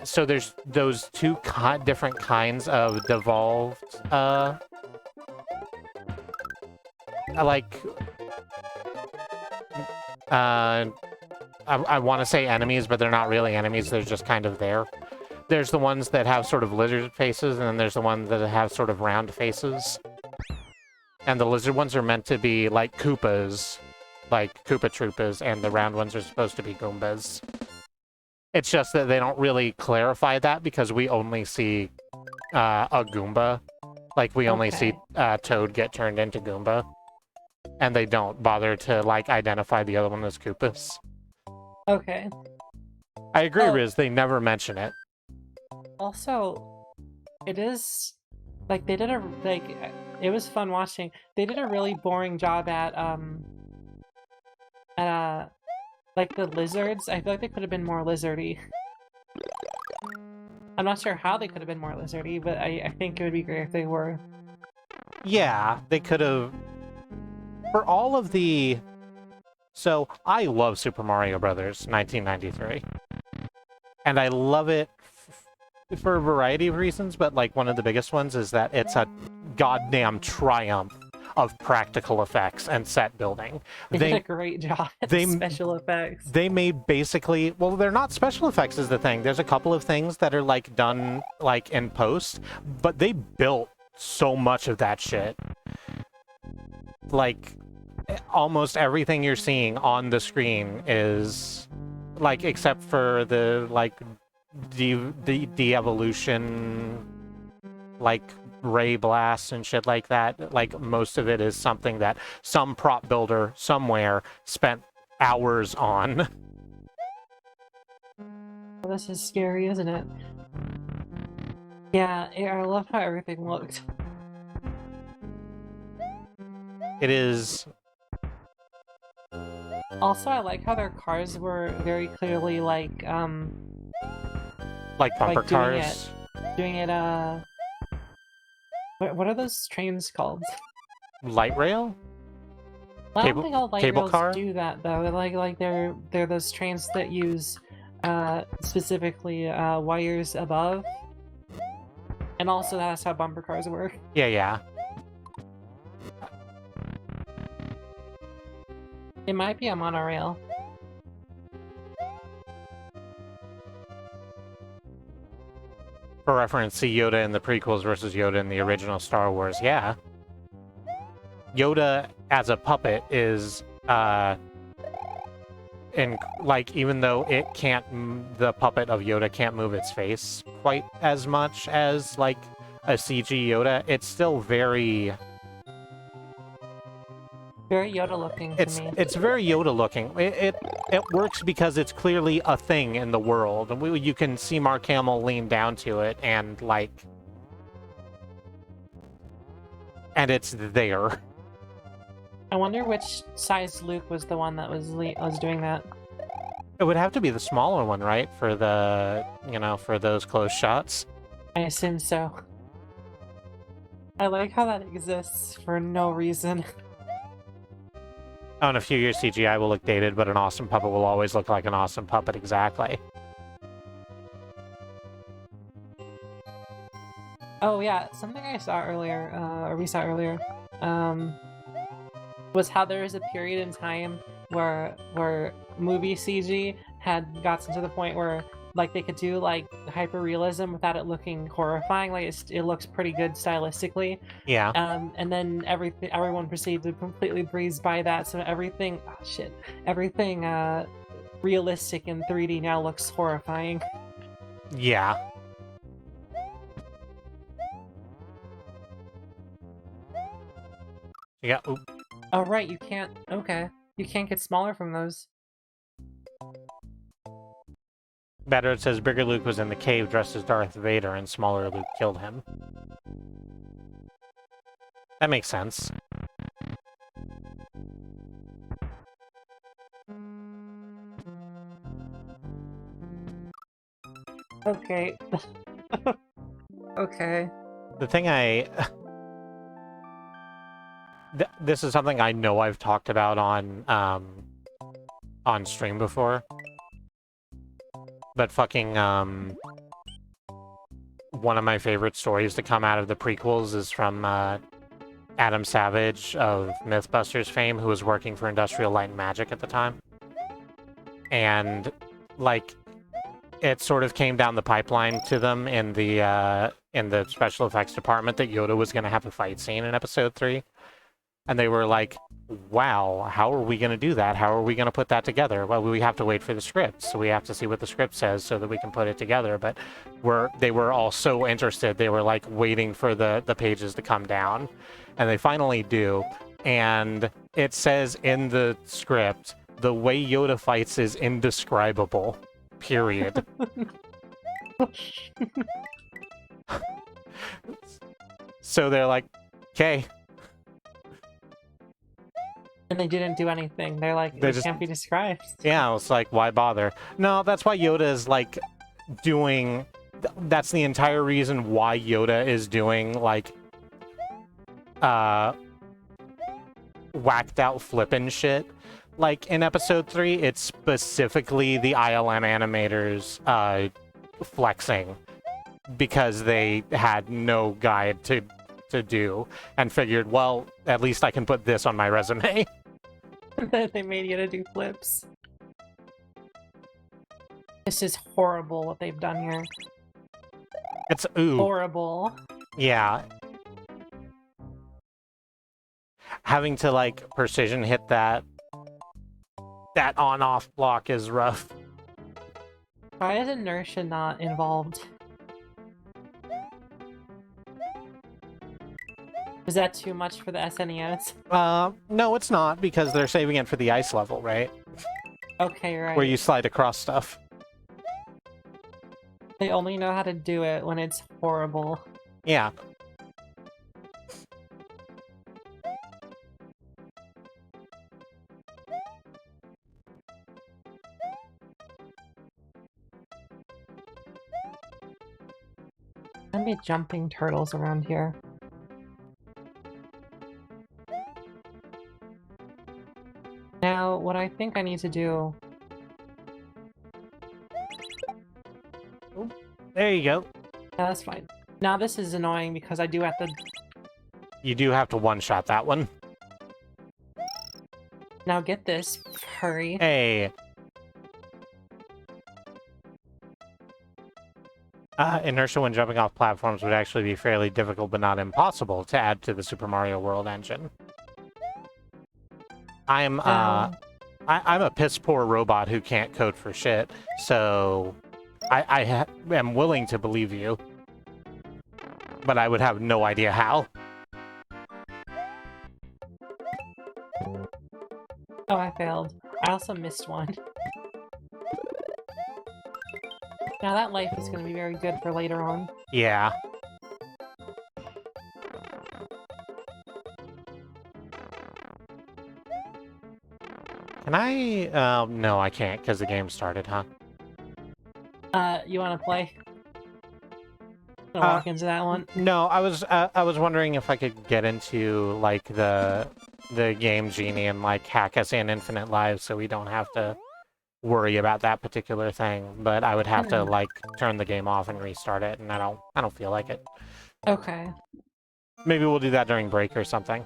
So there's those two different kinds of devolved I want to say enemies, but they're not really enemies. They're just kind of there. There's the ones that have sort of lizard faces, and then there's the ones that have sort of round faces. And the lizard ones are meant to be like Koopas, like Koopa Troopas, and the round ones are supposed to be Goombas. It's just that they don't really clarify that because we only see a Goomba. Like, we only see Toad get turned into Goomba. And they don't bother to, like, identify the other one as Koopas. Okay. I agree, Riz. They never mention it. Also, it is like they did it was fun watching. They did a really boring job at like the lizards. I feel like they could have been more lizardy. I'm not sure how they could have been more lizardy, but I think it would be great if they were. Yeah, they could have. For all of the... So, I love Super Mario Brothers 1993. And I love it for a variety of reasons, but like one of the biggest ones is that it's a goddamn triumph of practical effects and set building. They did a great job at special effects. They made basically... Well, they're not special effects is the thing. There's a couple of things that are like done like in post, but they built so much of that shit. Like, almost everything you're seeing on the screen is, like, except for the, like, de-evolution, like, ray blasts and shit like that. Like, most of it is something that some prop builder somewhere spent hours on. Well, this is scary, isn't it? Yeah, I love how everything looked. It is... Also, I like how their cars were very clearly, like bumper cars? Doing it, what are those trains called? Light rail? I don't think all light cable rails car? do that, though. Like they're those trains that use, specifically, wires above. And also that's how bumper cars work. Yeah, yeah. It might be a monorail. For reference, see Yoda in the prequels versus Yoda in the original Star Wars. Yeah. Yoda as a puppet is, even though it can't, the puppet of Yoda can't move its face quite as much as, like, a CG Yoda, it's still very... Very Yoda looking to me. It's very Yoda looking. It works because it's clearly a thing in the world. And you can see Mark Hamill lean down to it and, like... And it's there. I wonder which size Luke was the one that was doing that. It would have to be the smaller one, right? For the, for those close shots. I assume so. I like how that exists for no reason. Oh, in a few years, CGI will look dated, but an awesome puppet will always look like an awesome puppet, exactly. Oh yeah, something I saw earlier, or we saw earlier, was how there was a period in time where movie CG had gotten to the point where like they could do like hyper realism without it looking horrifying. Like it looks pretty good stylistically. Yeah. And then everyone proceeded to completely breeze by that. So everything realistic in 3D now looks horrifying. Yeah. Yeah. Oop. Oh right, you can't. Okay, you can't get smaller from those. Better, it says bigger Luke was in the cave dressed as Darth Vader, and smaller Luke killed him. That makes sense. Okay. Okay. The thing this is something I know I've talked about on stream before. But fucking, one of my favorite stories to come out of the prequels is from, Adam Savage of Mythbusters fame, who was working for Industrial Light and Magic at the time. And, like, it sort of came down the pipeline to them in the special effects department that Yoda was going to have a fight scene in Episode 3. And they were like, wow, how are we going to do that? How are we going to put that together? Well, we have to wait for the script, so we have to see what the script says so that we can put it together. But they were all so interested. They were, like, waiting for the pages to come down. And they finally do. And it says in the script, the way Yoda fights is indescribable. Period. So they're like, okay. And they didn't do anything. They're like, it can't be described. Yeah, it's like, why bother? No, that's why Yoda is, like, doing... That's the entire reason why Yoda is doing, like, whacked out flippin' shit. Like, in Episode 3, it's specifically the ILM animators, flexing. Because they had no guide to do, and figured, well, at least I can put this on my resume. They made you to do flips. This is horrible what they've done here. It's ooh. Horrible. Yeah. Having to, like, precision hit that on-off block is rough. Why is inertia not involved? Is that too much for the SNES? No, it's not, because they're saving it for the ice level, right? Okay, right. Where you slide across stuff. They only know how to do it when it's horrible. Yeah. There'll be jumping turtles around here. Now, what I think I need to do... There you go. Yeah, that's fine. Now this is annoying because I do have to... You do have to one-shot that one. Now get this. Hurry. Hey. Inertia when jumping off platforms would actually be fairly difficult but not impossible to add to the Super Mario World engine. I'm a piss poor robot who can't code for shit, so I am willing to believe you, but I would have no idea how. Oh, I failed. I also missed one. Now that life is going to be very good for later on. Yeah. Can I? No, I can't because the game started, huh? You want to play? Gonna walk into that one. No, I was wondering if I could get into like the game genie and like hack us in infinite lives so we don't have to worry about that particular thing. But I would have to like turn the game off and restart it, and I don't feel like it. Okay. Maybe we'll do that during break or something.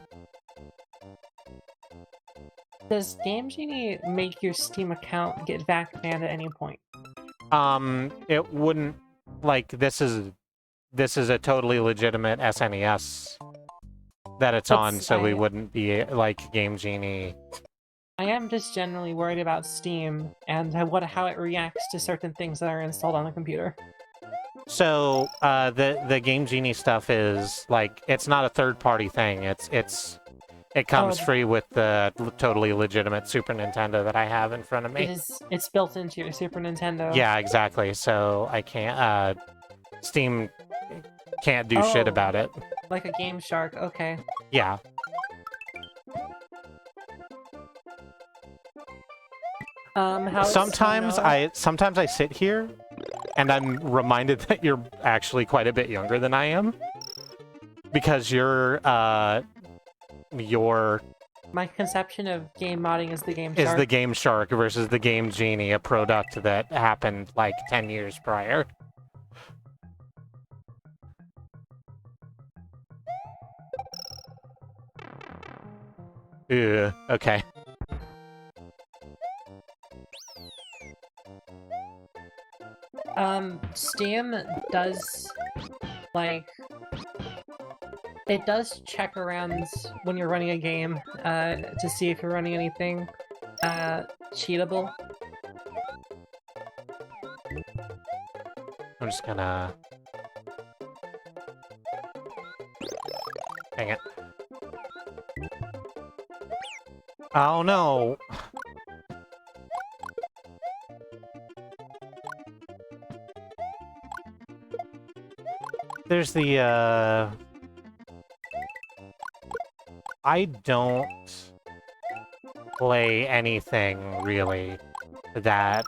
Does Game Genie make your Steam account get back banned at any point? It wouldn't. Like this is a totally legitimate SNES that it's on, so we wouldn't be like Game Genie. I am just generally worried about Steam and how it reacts to certain things that are installed on the computer. So the Game Genie stuff is like it's not a third-party thing. It comes free with the totally legitimate Super Nintendo that I have in front of me. It's built into your Super Nintendo. Yeah, exactly. So I can't. Steam can't do shit about it. Like a Game Shark. Okay. Yeah. Sometimes I sit here and I'm reminded that you're actually quite a bit younger than I am, because your my conception of game modding is the Game Shark. Is the Game Shark versus the Game Genie, a product that happened like 10 years prior. Ew, okay. Steam does, like, it does check around when you're running a game, to see if you're running anything, cheatable. I'm just gonna... Dang it. Oh no! There's the, I don't play anything, really, that,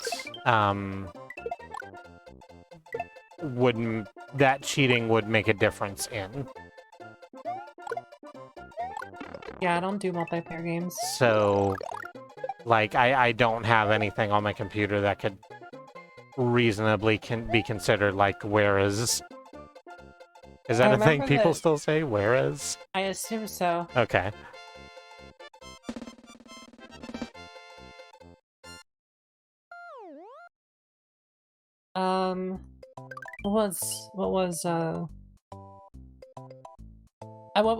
that cheating would make a difference in. Yeah, I don't do multiplayer games. So, like, I don't have anything on my computer that could reasonably be considered, like, whereas... Is that a thing people still say? Whereas? I assume so. Okay.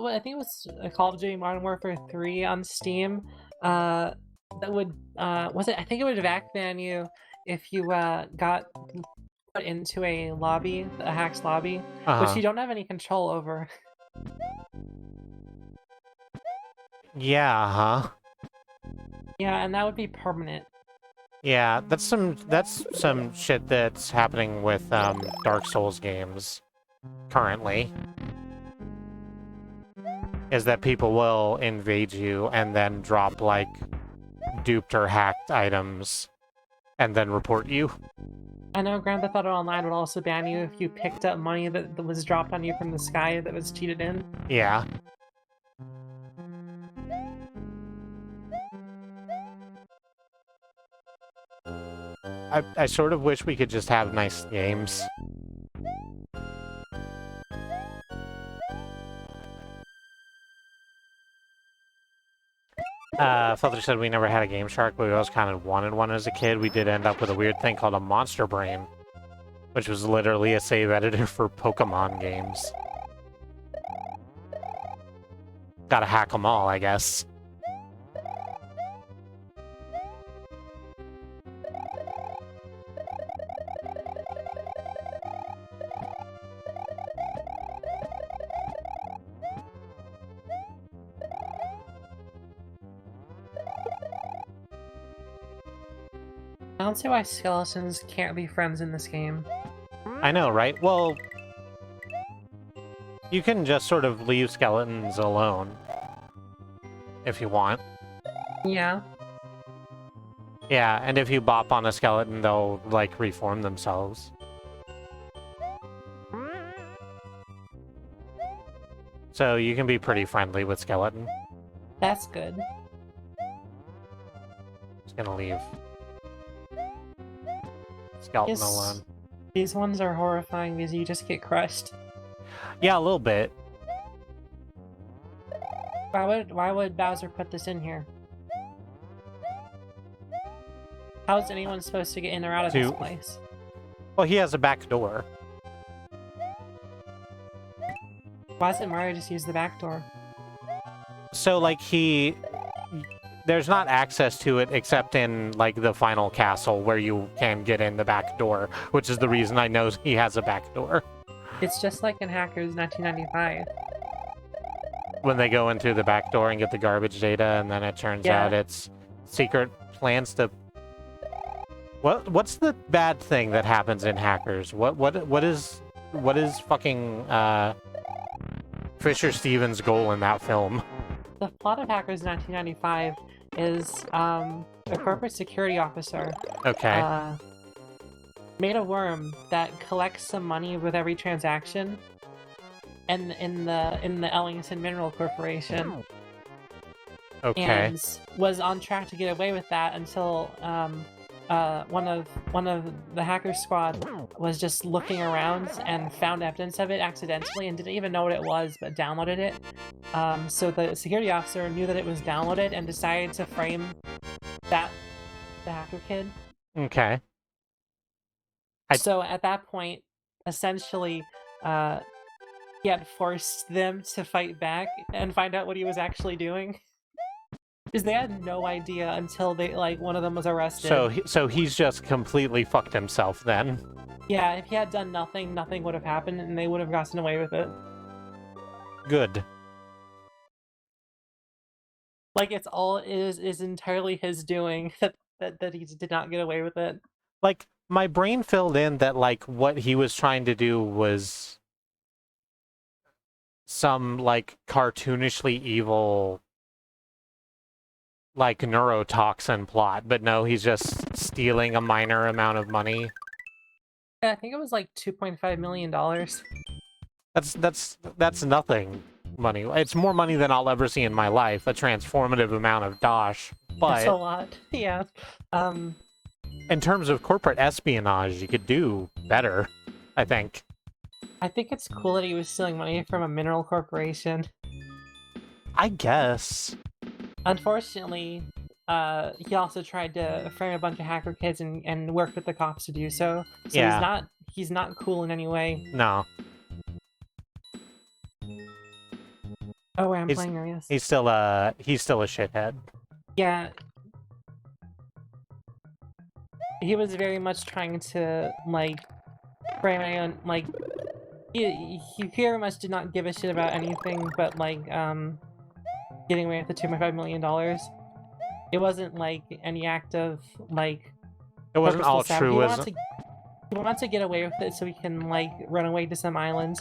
I think it was Call of Duty Modern Warfare 3 on Steam. That would, was it? I think it would back ban you if you, got put into a lobby, a hack's lobby, which you don't have any control over. Yeah, huh? Yeah, and that would be permanent. Yeah, that's some shit that's happening with Dark Souls games currently. Is that people will invade you and then drop like duped or hacked items and then report you. I know Grand Theft Auto Online would also ban you if you picked up money that was dropped on you from the sky that was cheated in. Yeah. I sort of wish we could just have nice games. Felder said we never had a Game Shark, but we always kind of wanted one as a kid. We did end up with a weird thing called a Monster Brain, which was literally a save editor for Pokemon games. Gotta hack them all, I guess. I don't see why skeletons can't be friends in this game. I know, right? Well, you can just sort of leave skeletons alone if you want. Yeah. Yeah, and if you bop on a skeleton, they'll, like, reform themselves. So you can be pretty friendly with skeleton. That's good. Just gonna leave skeleton alone. These ones are horrifying because you just get crushed. Yeah, a little bit. Why would Bowser put this in here? How is anyone supposed to get in or out of this place? Well, he has a back door. Why doesn't Mario just use the back door? So, like, there's not access to it except in, like, the final castle where you can get in the back door, which is the reason I know he has a back door. It's just like in Hackers 1995. When they go into the back door and get the garbage data, and then it turns out it's secret plans to... What's the bad thing that happens in Hackers? What is fucking Fisher Stevens' goal in that film? The plot of Hackers 1995 is a corporate security officer made a worm that collects some money with every transaction, and in the Ellington Mineral Corporation. Okay. And was on track to get away with that until one of the hacker squad was just looking around and found evidence of it accidentally and didn't even know what it was, but downloaded it. So the security officer knew that it was downloaded and decided to frame the hacker kid. Okay. So at that point, essentially, he had forced them to fight back and find out what he was actually doing. Because they had no idea until one of them was arrested. So he's just completely fucked himself then. Yeah, if he had done nothing, nothing would have happened, and they would have gotten away with it. Good. Like, it is entirely his doing that he did not get away with it. Like, my brain filled in that, like, what he was trying to do was some, like, cartoonishly evil, like, neurotoxin plot, but no, he's just stealing a minor amount of money. Yeah, I think it was like $2.5 million. That's nothing money. It's more money than I'll ever see in my life, a transformative amount of dosh, but... That's a lot, yeah. In terms of corporate espionage, you could do better, I think. I think it's cool that he was stealing money from a mineral corporation. I guess. Unfortunately, he also tried to frame a bunch of hacker kids and work with the cops to do so. So yeah. He's not cool in any way. No. Oh, wait, I'm playing Arias. He's still a shithead. Yeah. He was very much trying to, like, frame my own, like, he very much did not give a shit about anything but, like, getting away with the $2.5 million. It wasn't, like, any act of, like... It wasn't altruism. He wanted to get away with it so he can, like, run away to some island.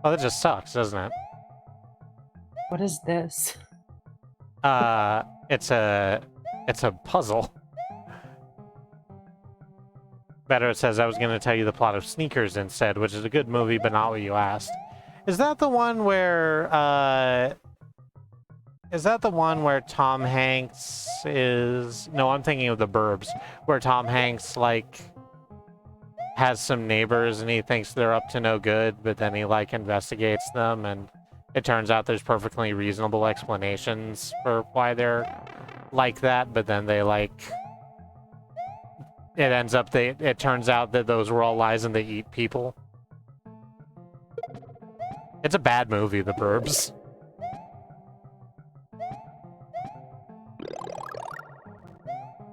Oh, that just sucks, doesn't it? What is this? It's a puzzle. Better, it says I was going to tell you the plot of Sneakers instead, which is a good movie, but not what you asked. Is that the one where, Tom Hanks is... No, I'm thinking of The Burbs, where Tom Hanks, like, has some neighbors and he thinks they're up to no good, but then he, like, investigates them, and it turns out there's perfectly reasonable explanations for why they're like that, but then they, like, it ends up it turns out that those were all lies and they eat people. It's a bad movie, The Burbs.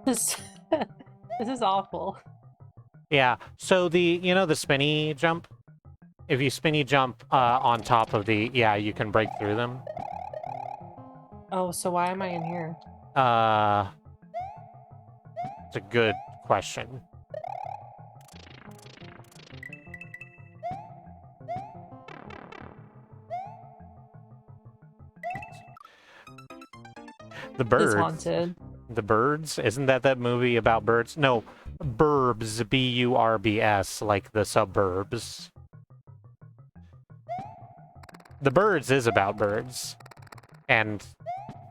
This this is awful. Yeah, so the spinny jump? If you spinny jump on top of yeah, you can break through them. Oh, so why am I in here? It's a good question. The It's birds. haunted. The Birds? Isn't that movie about birds? No, Burbs, B-U-R-B-S, like the suburbs. The Birds is about birds. And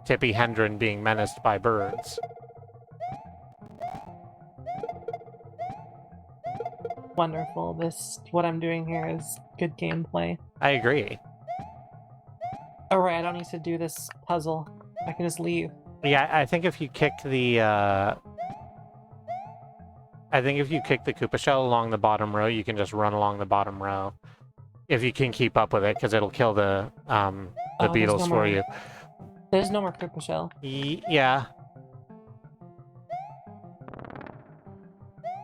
Tippi Hedren being menaced by birds. Wonderful. What I'm doing here is good gameplay. I agree. Alright, I don't need to do this puzzle. I can just leave. Yeah, I think if you kick the, I think if you kick the Koopa shell along the bottom row, you can just run along the bottom row. If you can keep up with it, because it'll kill the beetles for you. There's no more Koopa shell. Yeah.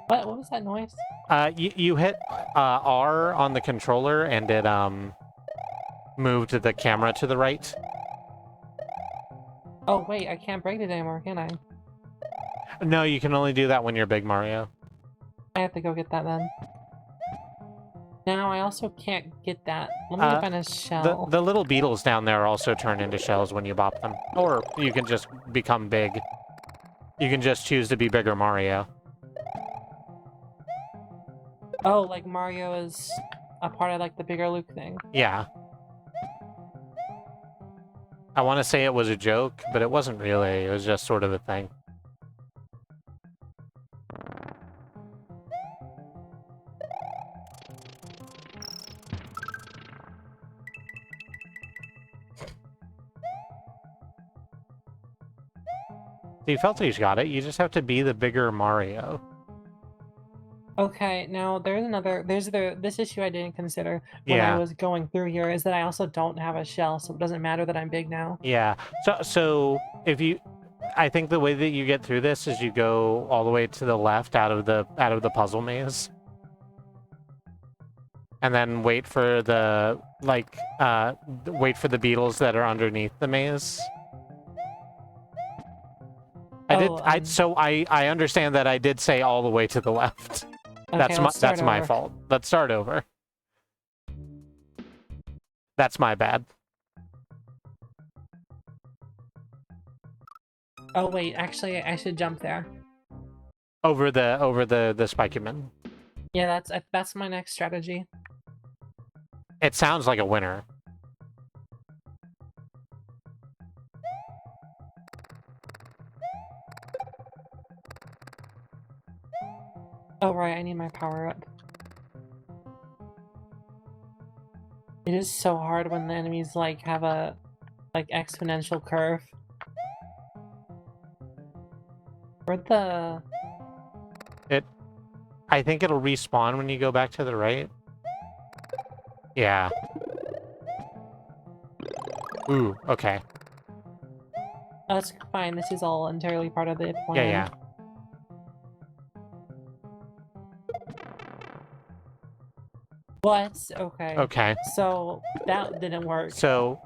What was that noise? You hit R on the controller, and it moved the camera to the right. Oh, wait, I can't break it anymore, can I? No, you can only do that when you're Big Mario. I have to go get that then. Now, I also can't get that. Let me find a shell. The little beetles down there also turn into shells when you bop them. Or you can just become big. You can just choose to be bigger Mario. Oh, like Mario is a part of like the bigger Luke thing. Yeah. I want to say it was a joke, but it wasn't really. It was just sort of a thing. So you felt he's got it. You just have to be the bigger Mario. Okay, now this issue I didn't consider when I was going through here is that I also don't have a shell, so it doesn't matter that I'm big now. Yeah. So if you, I think the way that you get through this is you go all the way to the left out of the puzzle maze, and then wait for the beetles that are underneath the maze. I understand that I did say all the way to the left. Okay, That's my fault. Let's start over. That's my bad. Oh wait, actually I should jump there. Over the spiky-man. Yeah, that's my next strategy. It sounds like a winner. Oh right, I need my power up. It is so hard when the enemies like have a exponential curve. Where'd the... I think it'll respawn when you go back to the right. Yeah. Ooh, okay. That's fine, this is all entirely part of the plan. Yeah. What? Okay. Okay. So that didn't work. So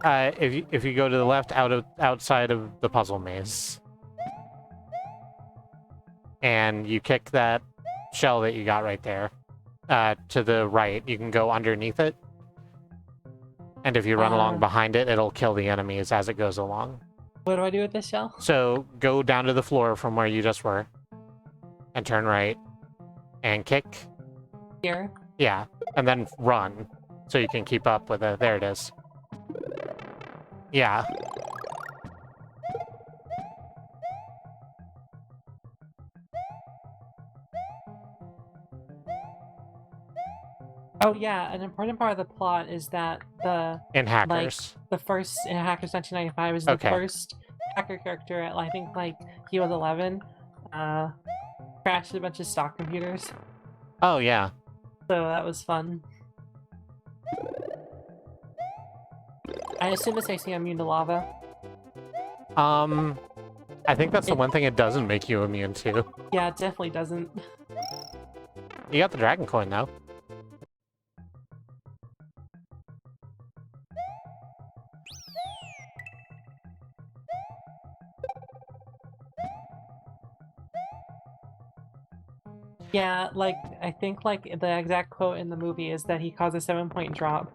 if you go to the left outside of the puzzle maze, and you kick that shell that you got right there to the right, you can go underneath it. And if you run along behind it, it'll kill the enemies as it goes along. What do I do with this shell? So go down to the floor from where you just were, and turn right, and kick. Here? Yeah, and then run, so you can keep up with it. There it is. Yeah. Oh yeah, an important part of the plot is that in Hackers, the first in Hackers 1995 is the first hacker character. I think he was 11. crashed a bunch of stock computers. Oh, yeah. So that was fun. I assume this makes me immune to lava. I think that's the one thing it doesn't make you immune to. Yeah, it definitely doesn't. You got the dragon coin, though. Yeah, like, I think, like, the exact quote in the movie is that he caused a 7-point drop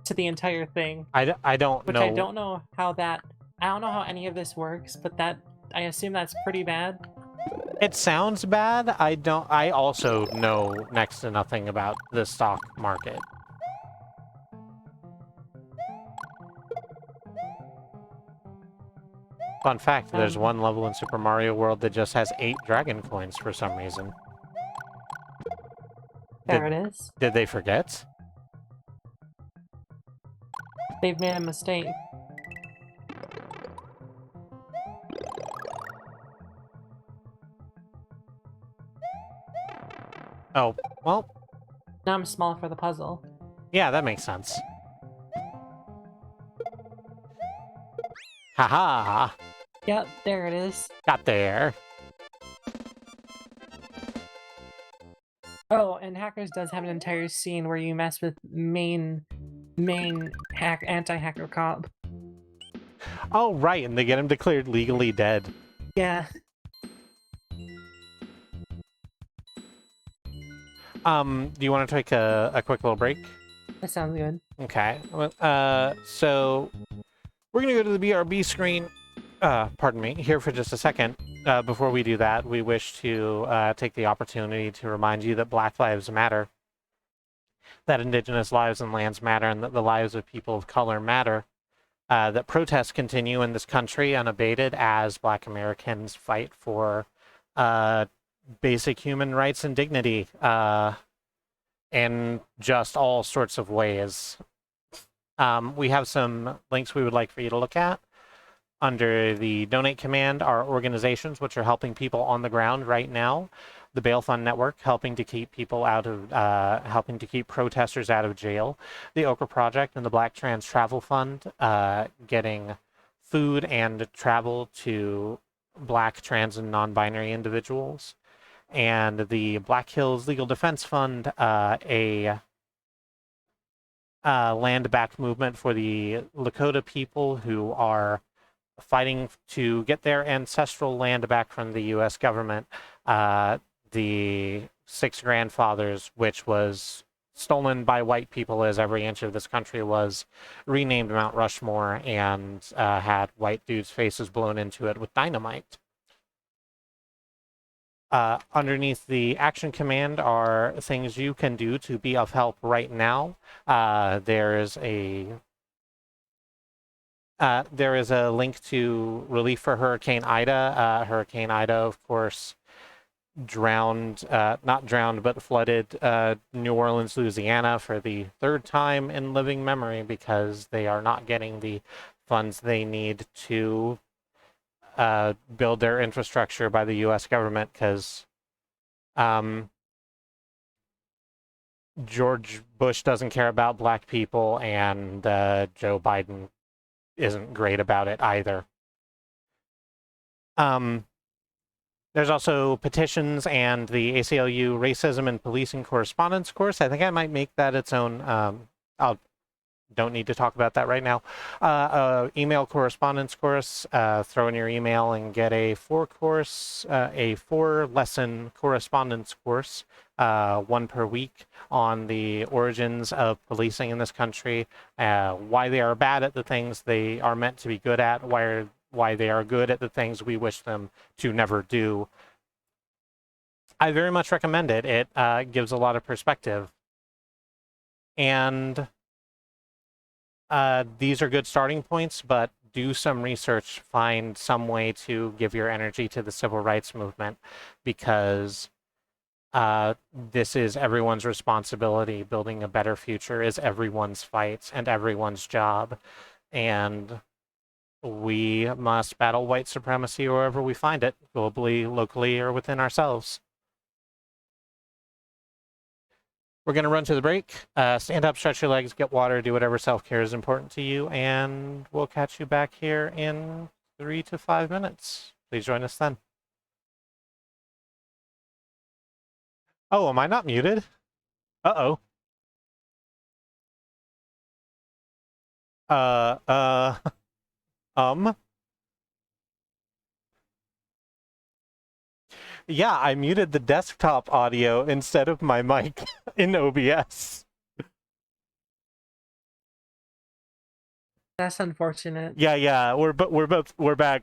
to the entire thing. I don't which know. I don't know how that... I don't know how any of this works, but that... I assume that's pretty bad. It sounds bad. I also know next to nothing about the stock market. Fun fact, there's one level in Super Mario World that just has 8 dragon coins for some reason. There it is. Did they forget? They've made a mistake. Oh, well, Now I'm small for the puzzle. yeah, that makes sense. Haha! Yep, there it is. Got there. Oh, and Hackers does have an entire scene where you mess with main anti-hacker cop. Oh, right, and they get him declared legally dead. Yeah. Do you want to take a quick little break? That sounds good. Okay. So we're gonna go to the BRB screen. Pardon me, here for just a second. Before we do that, we wish to take the opportunity to remind you that Black Lives Matter, that Indigenous lives and lands matter, and that the lives of people of color matter. That protests continue in this country unabated as Black Americans fight for basic human rights and dignity in just all sorts of ways. We have some links we would like for you to look at. Under the donate command are organizations which are helping people on the ground right now. The Bail Fund Network, helping to keep people out of, helping to keep protesters out of jail. The Ochre Project and the Black Trans Travel Fund, getting food and travel to Black, trans, and non-binary individuals. And the Black Hills Legal Defense Fund, a land-back movement for the Lakota people who are fighting to get their ancestral land back from the U.S. government. The Six Grandfathers, which was stolen by white people as every inch of this country was, renamed Mount Rushmore and had white dudes' faces blown into it with dynamite. Underneath the action command are things you can do to be of help right now. There is a link to relief for Hurricane Ida. Hurricane Ida, of course, not drowned, but flooded New Orleans, Louisiana for the 3rd time in living memory because they are not getting the funds they need to build their infrastructure by the U.S. government because George Bush doesn't care about Black people and Joe Biden isn't great about it either. There's also petitions and the ACLU Racism and Policing Correspondence course. I think I might make that its own. Don't need to talk about that right now. Email correspondence course. Throw in your email and get a 4-lesson correspondence course, 1 per week, on the origins of policing in this country, why they are bad at the things they are meant to be good at, why they are good at the things we wish them to never do. I very much recommend it. It gives a lot of perspective. And these are good starting points, but do some research, find some way to give your energy to the civil rights movement, because this is everyone's responsibility. Building a better future is everyone's fight and everyone's job. And we must battle white supremacy wherever we find it, globally, locally, or within ourselves. We're going to run to the break. Stand up, stretch your legs, get water, do whatever self-care is important to you, and we'll catch you back here in 3 to 5 minutes. Please join us then. Oh, am I not muted? Uh-oh. Um. Yeah, I muted the desktop audio instead of my mic in OBS. That's unfortunate. Yeah, we're back.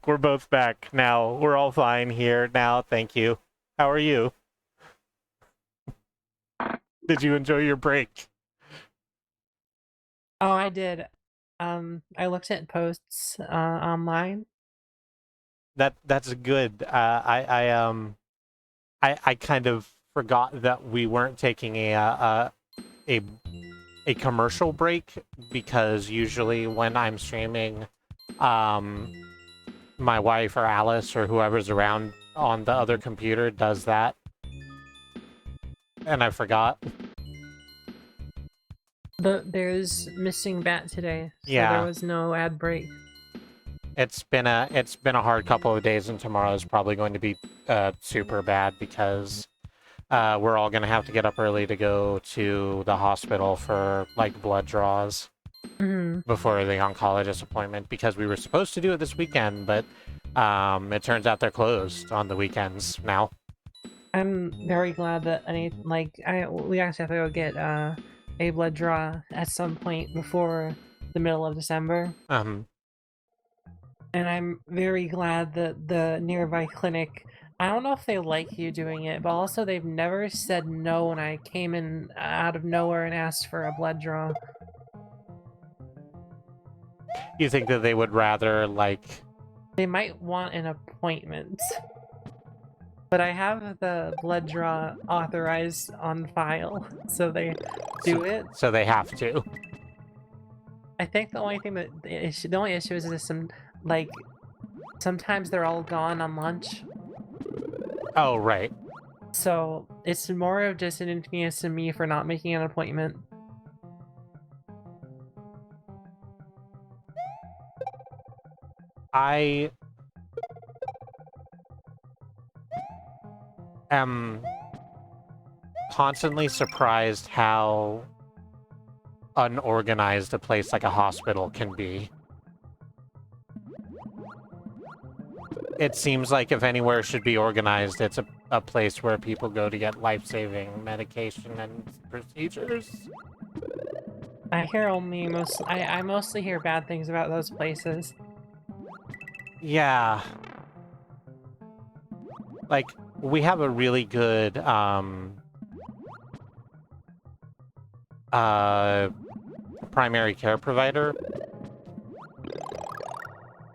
We're both back now. We're all fine here now. Thank you. How are you? Did you enjoy your break? Oh, I did. I looked at posts online. That's good. I kind of forgot that we weren't taking a commercial break, because usually when I'm streaming, my wife or Alice or whoever's around on the other computer does that, and I forgot. There's missing bat today, so Yeah. there was no ad break. It's been a hard couple of days, and tomorrow is probably going to be super bad, because we're all going to have to get up early to go to the hospital for like blood draws before the oncologist appointment, because we were supposed to do it this weekend, but it turns out they're closed on the weekends now. I'm very glad that we actually have to go get a blood draw at some point before the middle of December. And I'm very glad that the nearby clinic, I don't know if they like you doing it, but also they've never said no when I came in out of nowhere and asked for a blood draw. You think that they would rather, like... They might want an appointment. But I have the blood draw authorized on file, so they do it. So they have to. I think the only thing the only issue is sometimes they're all gone on lunch. Oh, right. So it's more of just an inconvenience to me for not making an appointment. I am constantly surprised how unorganized a place like a hospital can be. It seems like if anywhere should be organized, it's a place where people go to get life-saving medication and procedures. I mostly hear bad things about those places. Yeah. Like, we have a really good, primary care provider.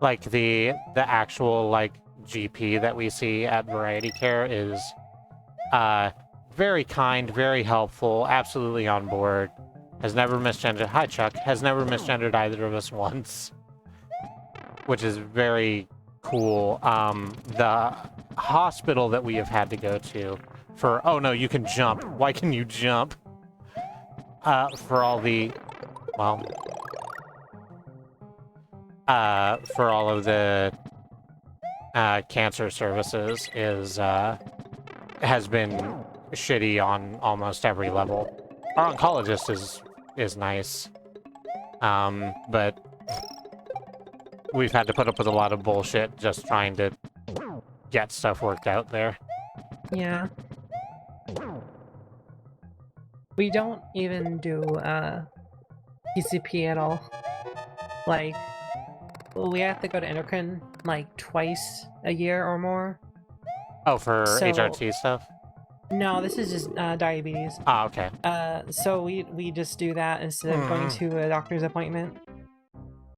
Like, the actual, like, GP that we see at Variety Care is, very kind, very helpful, absolutely on board. Has never misgendered... Hi, Chuck. Has never misgendered either of us once. Which is very cool. The hospital that we have had to go to for... Oh, no, you can jump. Why can you jump? For all the... Well... for all of the cancer services has been shitty on almost every level. Our oncologist is nice, but we've had to put up with a lot of bullshit just trying to get stuff worked out there. Yeah. We don't even do PCP at all. Like, we have to go to endocrine like twice a year or more. Oh, for HRT stuff? No, this is just diabetes. Ah, okay. So we just do that instead of going to a doctor's appointment,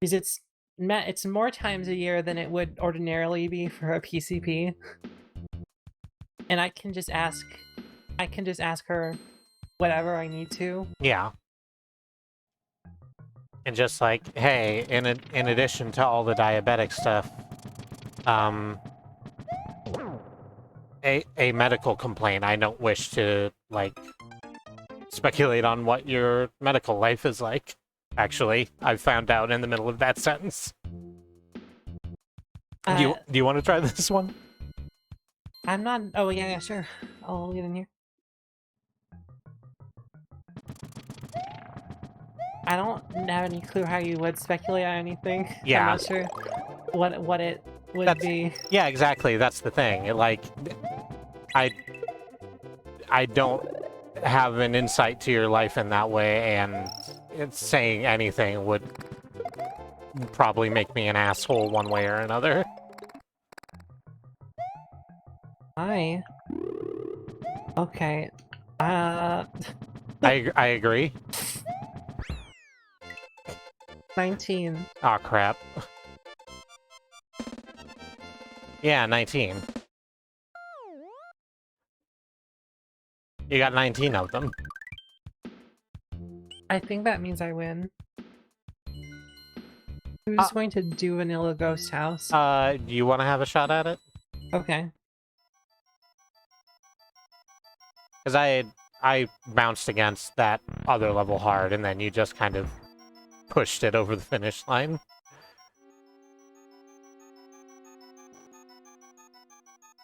because it's more times a year than it would ordinarily be for a PCP. And I can just ask her whatever I need to. Yeah. And just like, hey, in addition to all the diabetic stuff, a medical complaint. I don't wish to, like, speculate on what your medical life is like. Actually, I found out in the middle of that sentence. Do you want to try this one? I'm not... Oh, yeah, sure. I'll get in here. I don't have any clue how you would speculate on anything. Yeah. I'm not sure what it would be. Yeah, exactly. That's the thing. I don't have an insight to your life in that way, and saying anything would probably make me an asshole one way or another. Hi. Okay. I agree. 19. Aw, crap. Yeah, 19. You got 19 of them. I think that means I win. Who's going to do Vanilla Ghost House? Do you want to have a shot at it? Okay. Because I bounced against that other level hard, and then you just kind of pushed it over the finish line.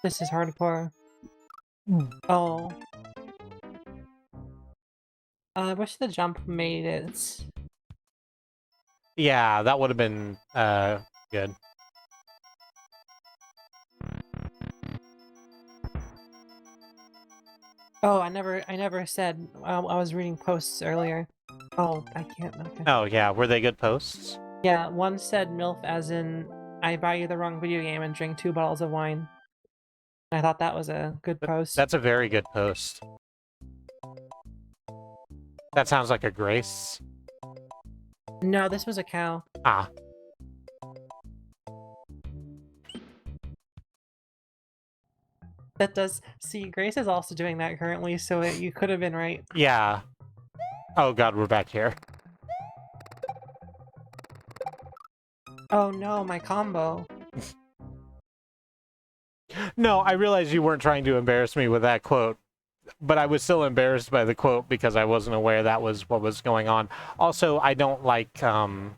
This is hardcore. Oh. I wish the jump made it. Yeah, that would have been good. Oh, I never said. I was reading posts earlier. Oh, I can't. Okay. Oh yeah, were they good posts? Yeah, one said MILF as in I buy you the wrong video game and drink 2 bottles of wine. I thought that was a good post. That's a very good post. That sounds like a Grace. No, this was a cow. Ah. That does... See, Grace is also doing that currently, so you could have been right. Yeah. Oh god, we're back here. Oh no, my combo. No, I realized you weren't trying to embarrass me with that quote, but I was still embarrassed by the quote because I wasn't aware that was what was going on. Also, I don't like, I'm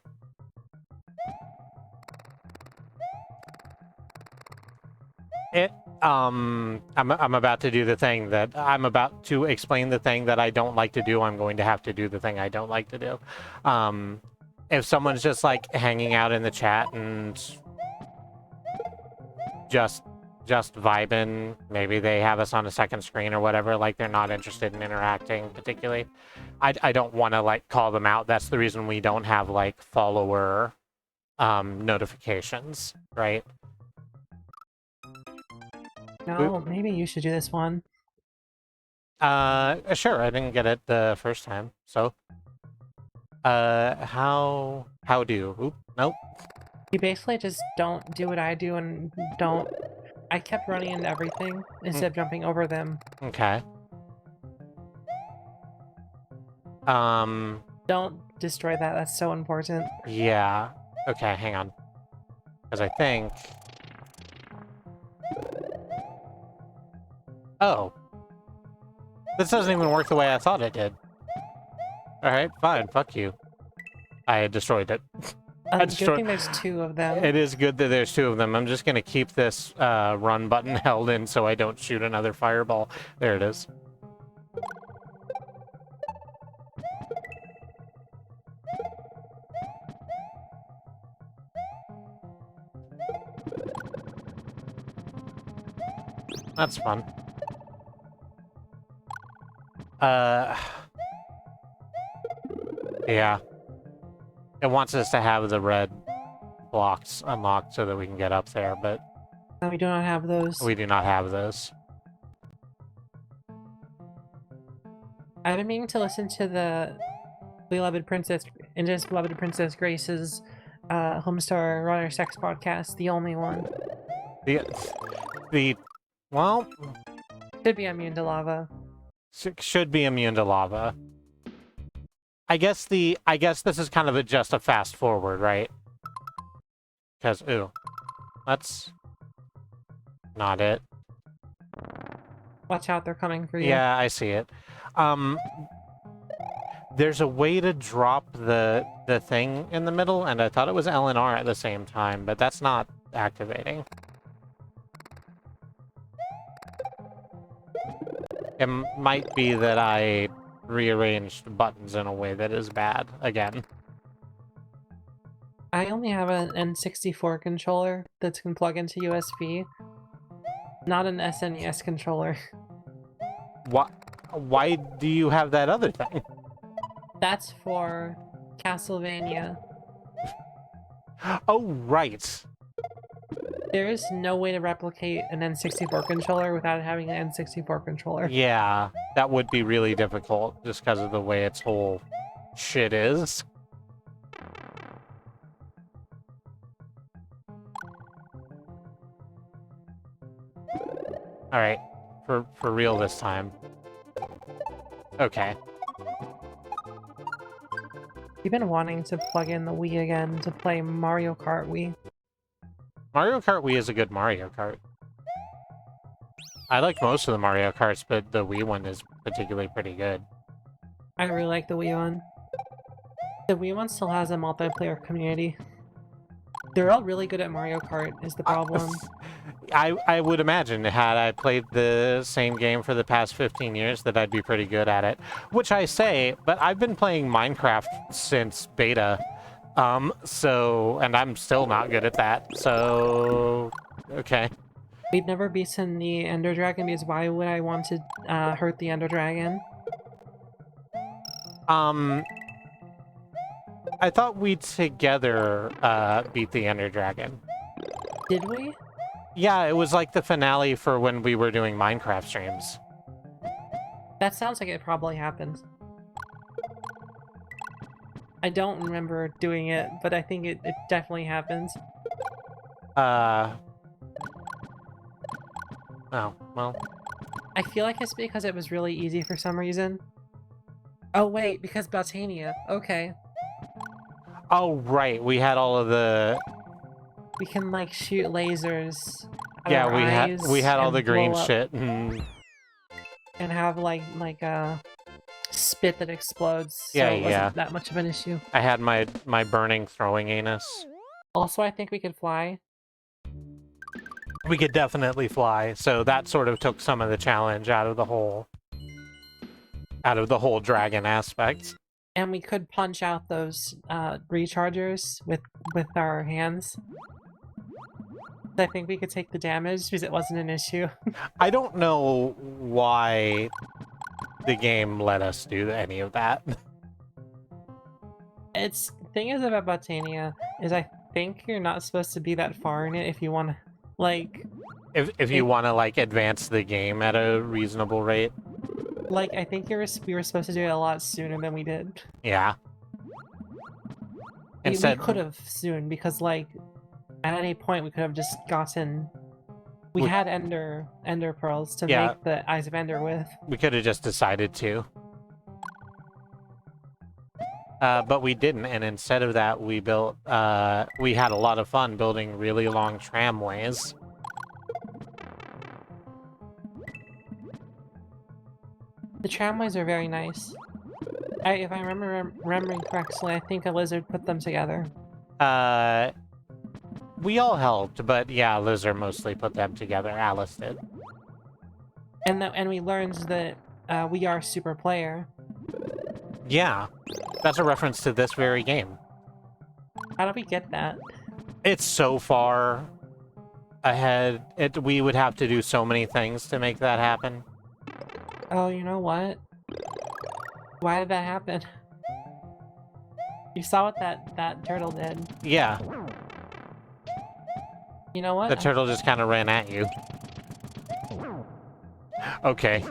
about to do the thing that I'm about to explain the thing that I don't like to do. I'm going to have to do the thing I don't like to do. If someone's just like hanging out in the chat and just vibing, maybe they have us on a second screen or whatever, like they're not interested in interacting particularly, I don't want to like call them out. That's the reason we don't have like follower notifications, right? No, maybe you should do this one. Sure, I didn't get it the first time, so. How do? Oop, nope. You basically just don't do what I do and don't... I kept running into everything instead of jumping over them. Okay. Don't destroy that, that's so important. Yeah. Okay, hang on. Because I think... Oh. This doesn't even work the way I thought it did. Alright, fine, fuck you. I destroyed it. Good thing there's 2 of them. It is good that there's 2 of them. I'm just gonna keep this run button held in so I don't shoot another fireball. There it is. That's fun. Yeah. It wants us to have the red blocks unlocked so that we can get up there, but... No, we do not have those. We do not have those. I've been meaning to listen to the Beloved Princess Grace's Homestar Runner Sex podcast, the only one. Well... Should be immune to lava. Should be immune to lava. I guess this is kind of just a fast forward, right? Because, ooh, that's not it. Watch out, they're coming for you. Yeah, I see it. There's a way to drop the thing in the middle, and I thought it was L and R at the same time, but that's not activating. It might be that I rearranged buttons in a way that is bad again. I only have an N64 controller that can plug into USB, not an SNES controller. Why do you have that other thing? That's for Castlevania. Oh, right. There is no way to replicate an N64 controller without having an N64 controller. Yeah, that would be really difficult just because of the way its whole shit is. Alright, for real this time. Okay. You've been wanting to plug in the Wii again to play Mario Kart Wii. Mario Kart Wii is a good Mario Kart. I like most of the Mario Karts, but the Wii one is particularly pretty good. I really like the Wii one. The Wii one still has a multiplayer community. They're all really good at Mario Kart, is the problem. I would imagine, had I played the same game for the past 15 years, that I'd be pretty good at it. Which I say, but I've been playing Minecraft since beta. And I'm still not good at that, so... Okay. We've never beaten the Ender Dragon because why would I want to hurt the Ender Dragon? I thought we together beat the Ender Dragon. Did we? Yeah, it was like the finale for when we were doing Minecraft streams. That sounds like it probably happened. I don't remember doing it, but I think it definitely happened. Oh, well. I feel like it's because it was really easy for some reason. Oh wait, because Botania. Okay. Oh, right, we had all of the... We can, like, shoot lasers at Yeah, our we had all and the green blow up shit. and have like a spit that explodes. So Yeah, it wasn't yeah. that much of an issue. I had my burning throwing anus. Also, I think we could fly. We could definitely fly, so that sort of took some of the challenge out of the whole dragon aspect. And we could punch out those rechargers with our hands. I think we could take the damage because it wasn't an issue. I don't know why the game let us do any of that. The thing is about Botania is I think you're not supposed to be that far in it if you want to, like... If you want to, like, advance the game at a reasonable rate. Like, I think we were supposed to do it a lot sooner than we did. Yeah. We Instead, could have soon, because, like, at any point we could have just gotten... We had Ender Pearls to make the Eyes of Ender with. we could have just decided to. But we didn't, and instead of that, we built... we had a lot of fun building really long tramways. The tramways are very nice. If I remembering correctly, I think a lizard put them together. We all helped, but yeah, Lizard mostly put them together. Alice did. And we learned that we are super player. Yeah, that's a reference to this very game. How do we get that? It's so far ahead. We would have to do so many things to make that happen. Oh, you know what? Why did that happen? You saw what that turtle did. Yeah. You know what? The turtle just kind of ran at you. Okay.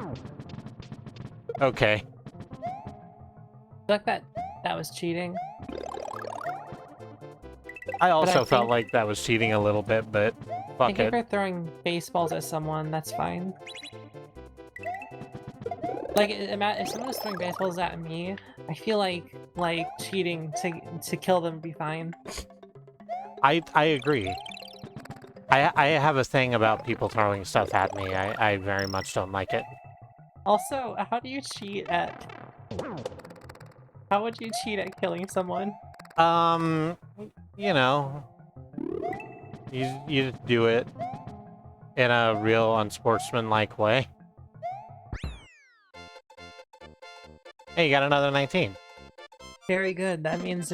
Okay. Like that was cheating. I also I felt think- like that was cheating a little bit, but I fuck think if it. we're throwing baseballs at someone, that's fine. Like, if someone was throwing baseballs at me, I feel like cheating to kill them would be fine. I agree. I have a thing about people throwing stuff at me. I very much don't like it. Also, how do you cheat at? How would you cheat at killing someone? You know, you just do it in a real unsportsmanlike way. Hey, you got another 19. Very good. That means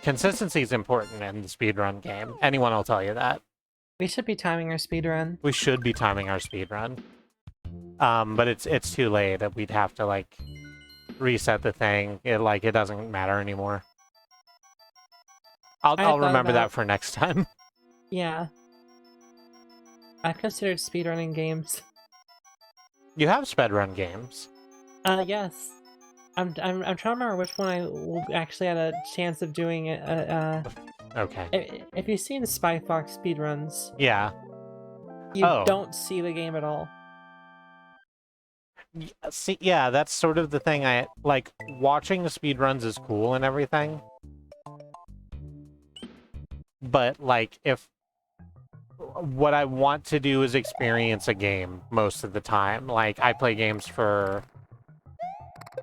Consistency is important in the speedrun game. Anyone will tell you that. we should be timing our speedrun. We should be timing our speedrun. But it's too late. We'd have to, like, reset the thing. It doesn't matter anymore. I'll remember that for next time. Yeah. I've considered speedrunning games. You have speedrun games. Yes. I'm trying to remember which one I actually had a chance of doing it. Okay. If you've seen Spy Fox speedruns, Yeah. you don't see the game at all. See, yeah, that's sort of the thing. I like watching the speedruns is cool and everything. But, like, if what I want to do is experience a game most of the time. Like, I play games for,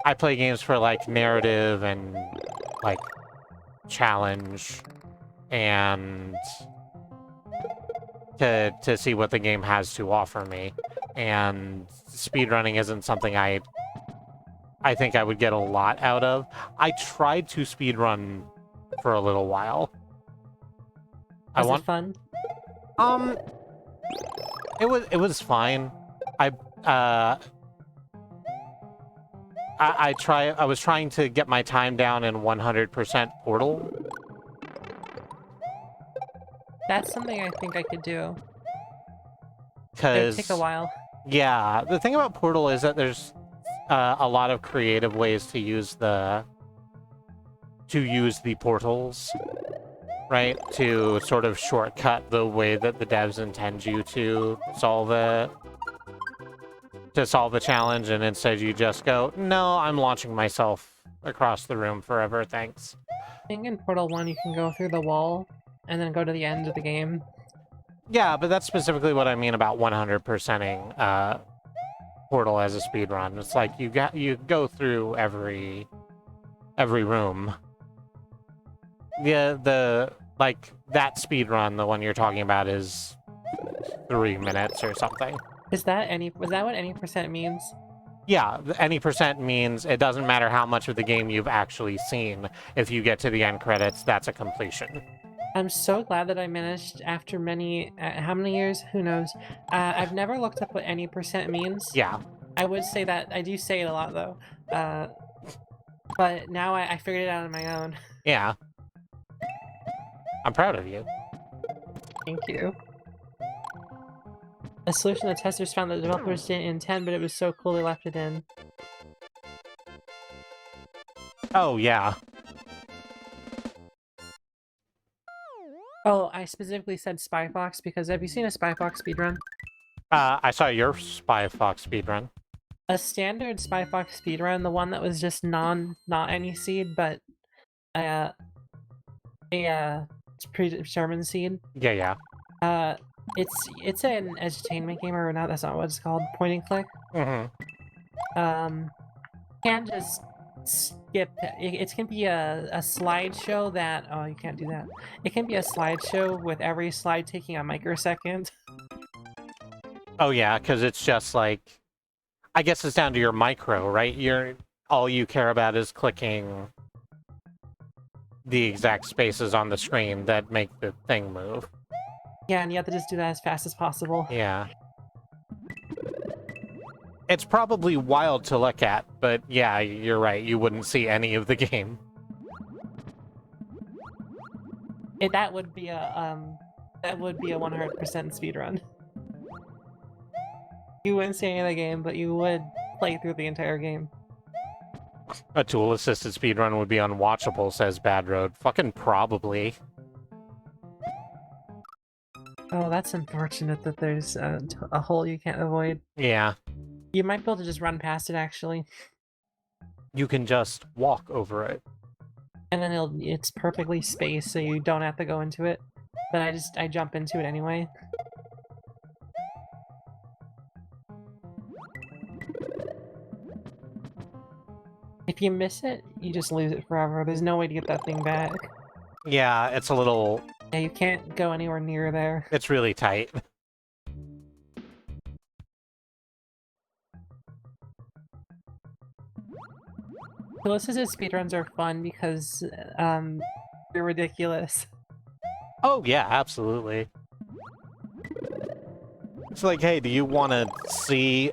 like, narrative and, like, challenge and to see what the game has to offer me. And speedrunning isn't something I think I would get a lot out of. I tried to speedrun for a little while. Was it fun? It was fine. I was trying to get my time down in 100% Portal. That's something I think I could do. Because it'd take a while. Yeah, the thing about Portal is that there's a lot of creative ways to use the portals, right? To sort of shortcut the way that the devs intend you to solve the challenge, and instead you just go, no, I'm launching myself across the room forever, thanks. I think in Portal 1 you can go through the wall and then go to the end of the game. Yeah, but that's specifically what I mean about 100%ing Portal as a speedrun. It's like you go through every room. Yeah, that speedrun, the one you're talking about, is 3 minutes or something. Was that what any percent means? Yeah, any percent means it doesn't matter how much of the game you've actually seen. If you get to the end credits, that's a completion. I'm so glad that I managed after many, how many years? Who knows? I've never looked up what any percent means. Yeah. I would say that, I do say it a lot though. But now I figured it out on my own. Yeah. I'm proud of you. Thank you. A solution the testers found that the developers didn't intend, but it was so cool they left it in. Oh, yeah. Oh, I specifically said Spy Fox because have you seen a Spy Fox speedrun? I saw your Spy Fox speedrun. A standard Spy Fox speedrun, the one that was just not any seed, but a predetermined seed. Yeah. It's an edutainment game, or not, that's not what it's called. Point and click. Mm-hmm. Can't just skip it can be a slideshow that, oh, you can't do that. It can be a slideshow with every slide taking a microsecond. Oh yeah, because it's just like, I guess it's down to your micro, right? All you care about is clicking the exact spaces on the screen that make the thing move. Yeah, and you have to just do that as fast as possible. Yeah. It's probably wild to look at, but yeah, you're right. You wouldn't see any of the game. That would be a 100% speedrun. You wouldn't see any of the game, but you would play through the entire game. A tool-assisted speedrun would be unwatchable, says Bad Road. Fucking probably. Oh, that's unfortunate that there's a hole you can't avoid. Yeah. You might be able to just run past it, actually. You can just walk over it. And then it's perfectly spaced, so you don't have to go into it. But I jump into it anyway. If you miss it, you just lose it forever. There's no way to get that thing back. Yeah, it's a little... Yeah, you can't go anywhere near there. It's really tight. Felicity speedruns are fun because, they're ridiculous. Oh, yeah, absolutely. It's like, hey, do you want to see...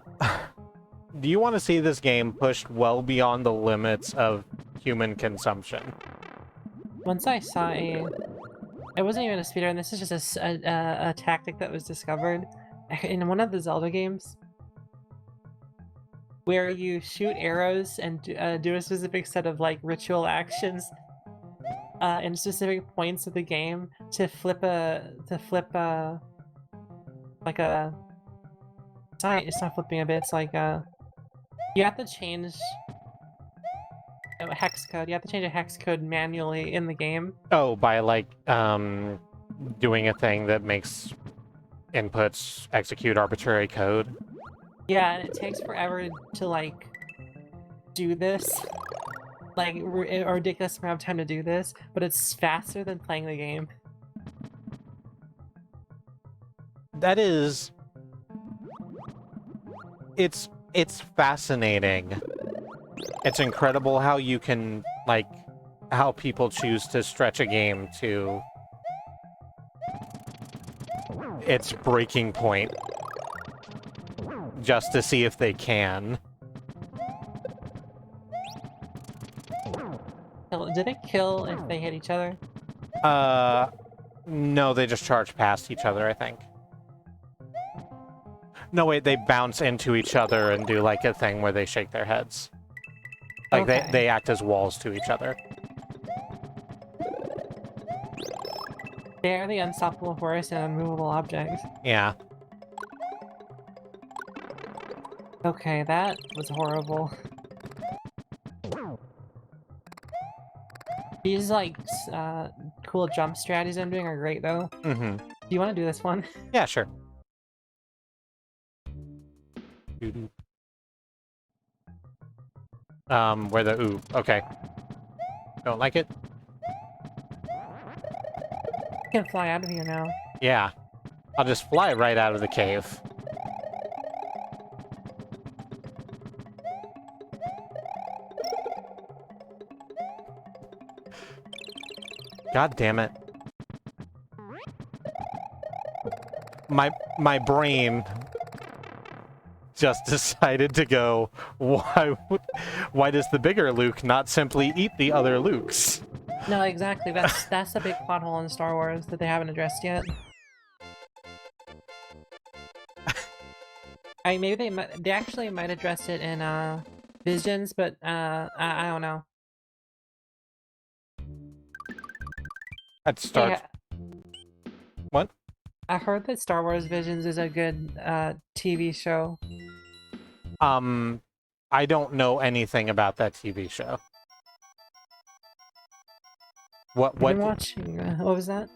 do you want to see this game pushed well beyond the limits of human consumption? Once I saw it wasn't even a speedrun, this is just a tactic that was discovered in one of the Zelda games, where you shoot arrows and do a specific set of, like, ritual actions in specific points of the game to flip like a... It's not flipping a bit, it's like you have to change a hex code. You have to change a hex code manually in the game. Oh, by, like, doing a thing that makes inputs execute arbitrary code? Yeah, and it takes forever to, like, do this. Like, a ridiculous amount of time to do this, but it's faster than playing the game. That is... It's fascinating. It's incredible how you can, like, how people choose to stretch a game to its breaking point just to see if they can. Did it kill if they hit each other? No, they just charge past each other, I think. No, wait, they bounce into each other and do, like, a thing where they shake their heads. Like, Okay. they act as walls to each other. They are the unstoppable force and unmovable objects. Yeah. Okay, that was horrible. These, like, cool jump strategies I'm doing are great, though. Mm-hmm. Do you want to do this one? Yeah, sure. Where the... Ooh, okay. Don't like it? I can fly out of here now. Yeah. I'll just fly right out of the cave. God damn it. My brain just decided to go, why does the bigger Luke not simply eat the other Lukes? No, exactly. That's a big plot hole in Star Wars that they haven't addressed yet. Maybe they actually might address it in Visions, but I don't know. That starts... What? I heard that Star Wars Visions is a good TV show. I don't know anything about that TV show. What? I've been watching. What was that?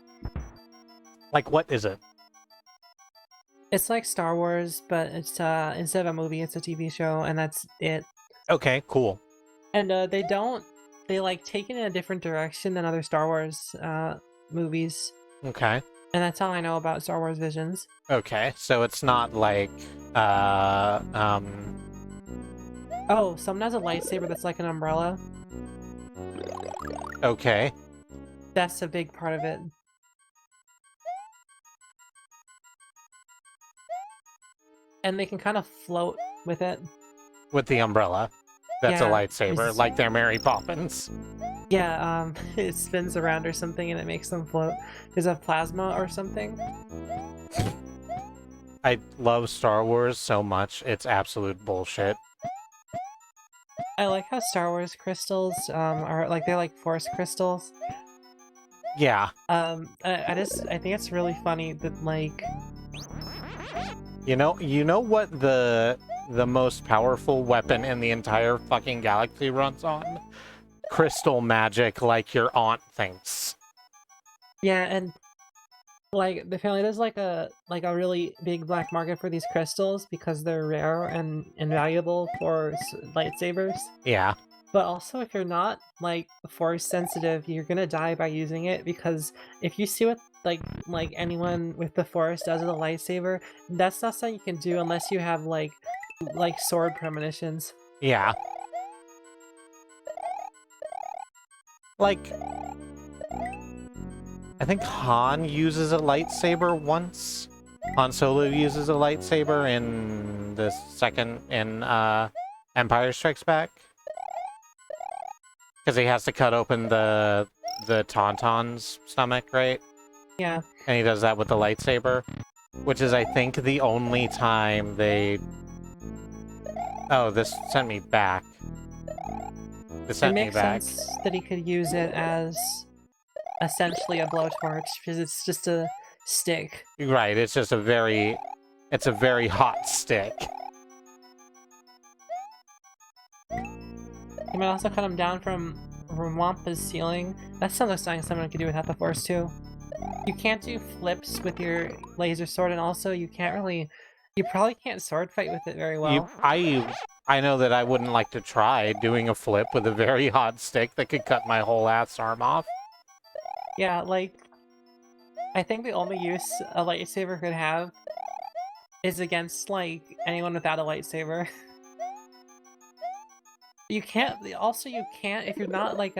Like, what is it? It's like Star Wars, but it's instead of a movie, it's a TV show, and that's it. Okay, cool. And they like take it in a different direction than other Star Wars movies. Okay. And that's all I know about Star Wars Visions. Okay, so it's not like, Oh, someone has a lightsaber that's like an umbrella. Okay. That's a big part of it. And they can kind of float with it. With the umbrella. That's a Yeah, lightsaber, it's- like they're Mary Poppins. Yeah, it spins around or something and it makes them float. Is that plasma or something? I love Star Wars so much, it's absolute bullshit. I like how Star Wars crystals are like they're like force crystals. Yeah. I think it's really funny that like You know what the the most powerful weapon in the entire fucking galaxy runs on crystal magic like your aunt thinks. Yeah, and like apparently there's like a really big black market for these crystals because they're rare and invaluable for lightsabers. Yeah. But also, if you're not like force sensitive, you're gonna die by using it because if you see what like anyone with the force does with a lightsaber, that's not something you can do unless you have like sword premonitions. Yeah. Like, I think Han uses a lightsaber once. Han Solo uses a lightsaber in the second in Empire Strikes Back. Because he has to cut open the Tauntaun's stomach, right? Yeah. And he does that with the lightsaber. Which is, I think, the only time they... Oh, this sent me back. This sent me back. It makes sense that he could use it as essentially a blowtorch because it's just a stick. Right, it's just a very... It's a very hot stick. You might also cut him down from Wampa's ceiling. That sounds like something someone could do without the Force too. You can't do flips with your laser sword, and also you can't really... You probably can't sword fight with it very well. I know that I wouldn't like to try doing a flip with a very hot stick that could cut my whole ass arm off. Yeah, like... I think the only use a lightsaber could have is against, like, anyone without a lightsaber. You can't... Also, you can't... If you're not, like,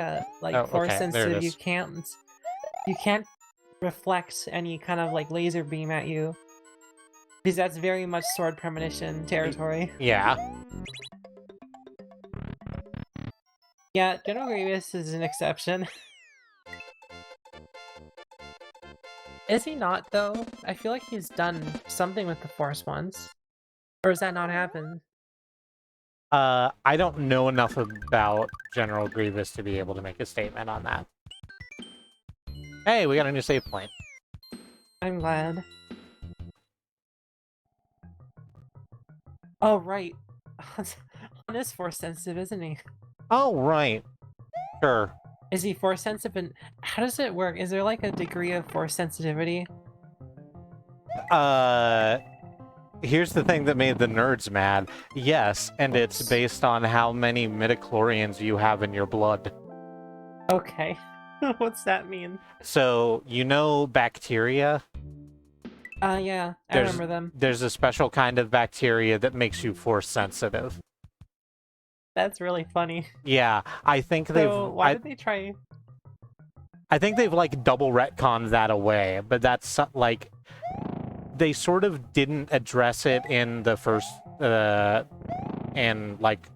force sensitive, you can't reflect any kind of, like, laser beam at you. Because that's very much sword premonition territory. Yeah. Yeah, General Grievous is an exception. Is he not, though? I feel like he's done something with the Force once. Or has that not happened? I don't know enough about General Grievous to be able to make a statement on that. Hey, we got a new save point. I'm glad. Oh, right. Han is force sensitive, isn't he? Oh, right. Sure. Is he force sensitive? And how does it work? Is there like a degree of force sensitivity? Here's the thing that made the nerds mad. Yes, and it's based on how many midichlorians you have in your blood. Okay. What's that mean? So, you know bacteria? Yeah, I remember them. There's a special kind of bacteria that makes you force sensitive. That's really funny. Yeah, I think they've... why did they try... I think they've, like, double retconned that away, but that's, like... They sort of didn't address it in the first... in, like,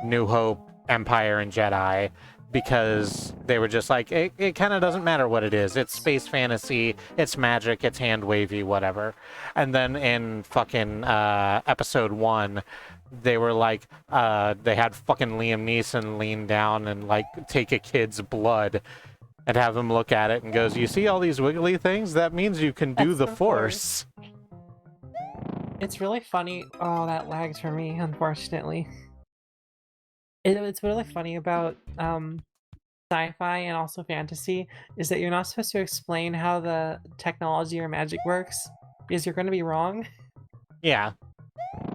New Hope, Empire, and Jedi, because they were just like, it kind of doesn't matter what it is. It's space fantasy, it's magic, it's hand-wavy, whatever. And then in fucking Episode 1... they were like, they had fucking Liam Neeson lean down and, like, take a kid's blood and have him look at it and goes, you see all these wiggly things? That means you can do the Force. It's really funny. Oh, that lags for me, unfortunately. It's really funny about sci-fi and also fantasy is that you're not supposed to explain how the technology or magic works because you're going to be wrong. Yeah.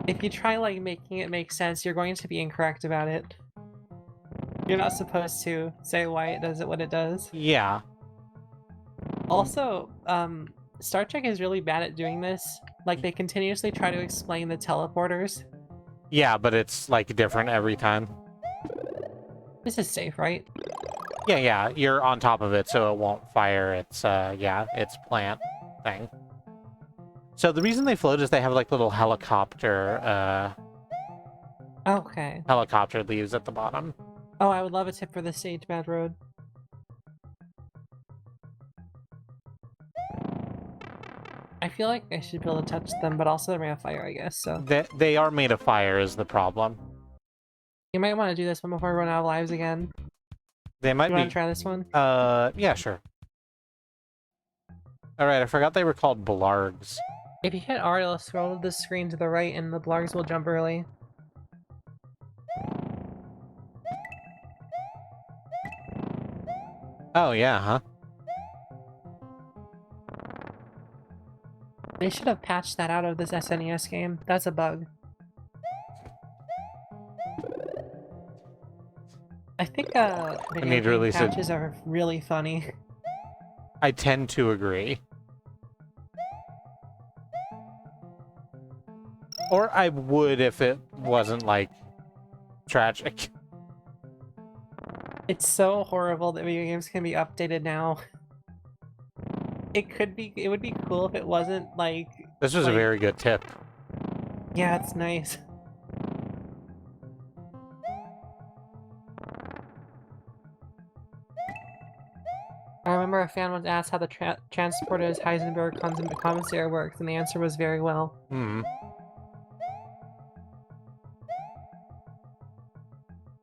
If you try, like, making it make sense, you're going to be incorrect about it. You're not supposed to say why it does it what it does. Yeah. Also, Star Trek is really bad at doing this. Like, they continuously try to explain the teleporters. Yeah, but it's, like, different every time. This is safe, right? Yeah, you're on top of it, so it won't fire its, its plant thing. So the reason they float is they have, like, little helicopter, Okay. helicopter leaves at the bottom. Oh, I would love a tip for the stage bad road. I feel like I should be able to touch them, but also they're made of fire, I guess, so... They are made of fire is the problem. You might want to do this one before we run out of lives again. They might You be... want to try this one? Yeah, sure. Alright, I forgot they were called blargs. If you hit R, it'll scroll the screen to the right and the blargs will jump early. Oh, yeah, huh? They should have patched that out of this SNES game. That's a bug. I think I video need to game release it. patches are really funny. I tend to agree. Or I would if it wasn't, like, tragic. It's so horrible that video games can be updated now. It would be cool if it wasn't like... This was a very good tip. Yeah, it's nice. I remember a fan once asked how the transporter's Heisenberg commissary works, and the answer was very well. Hmm.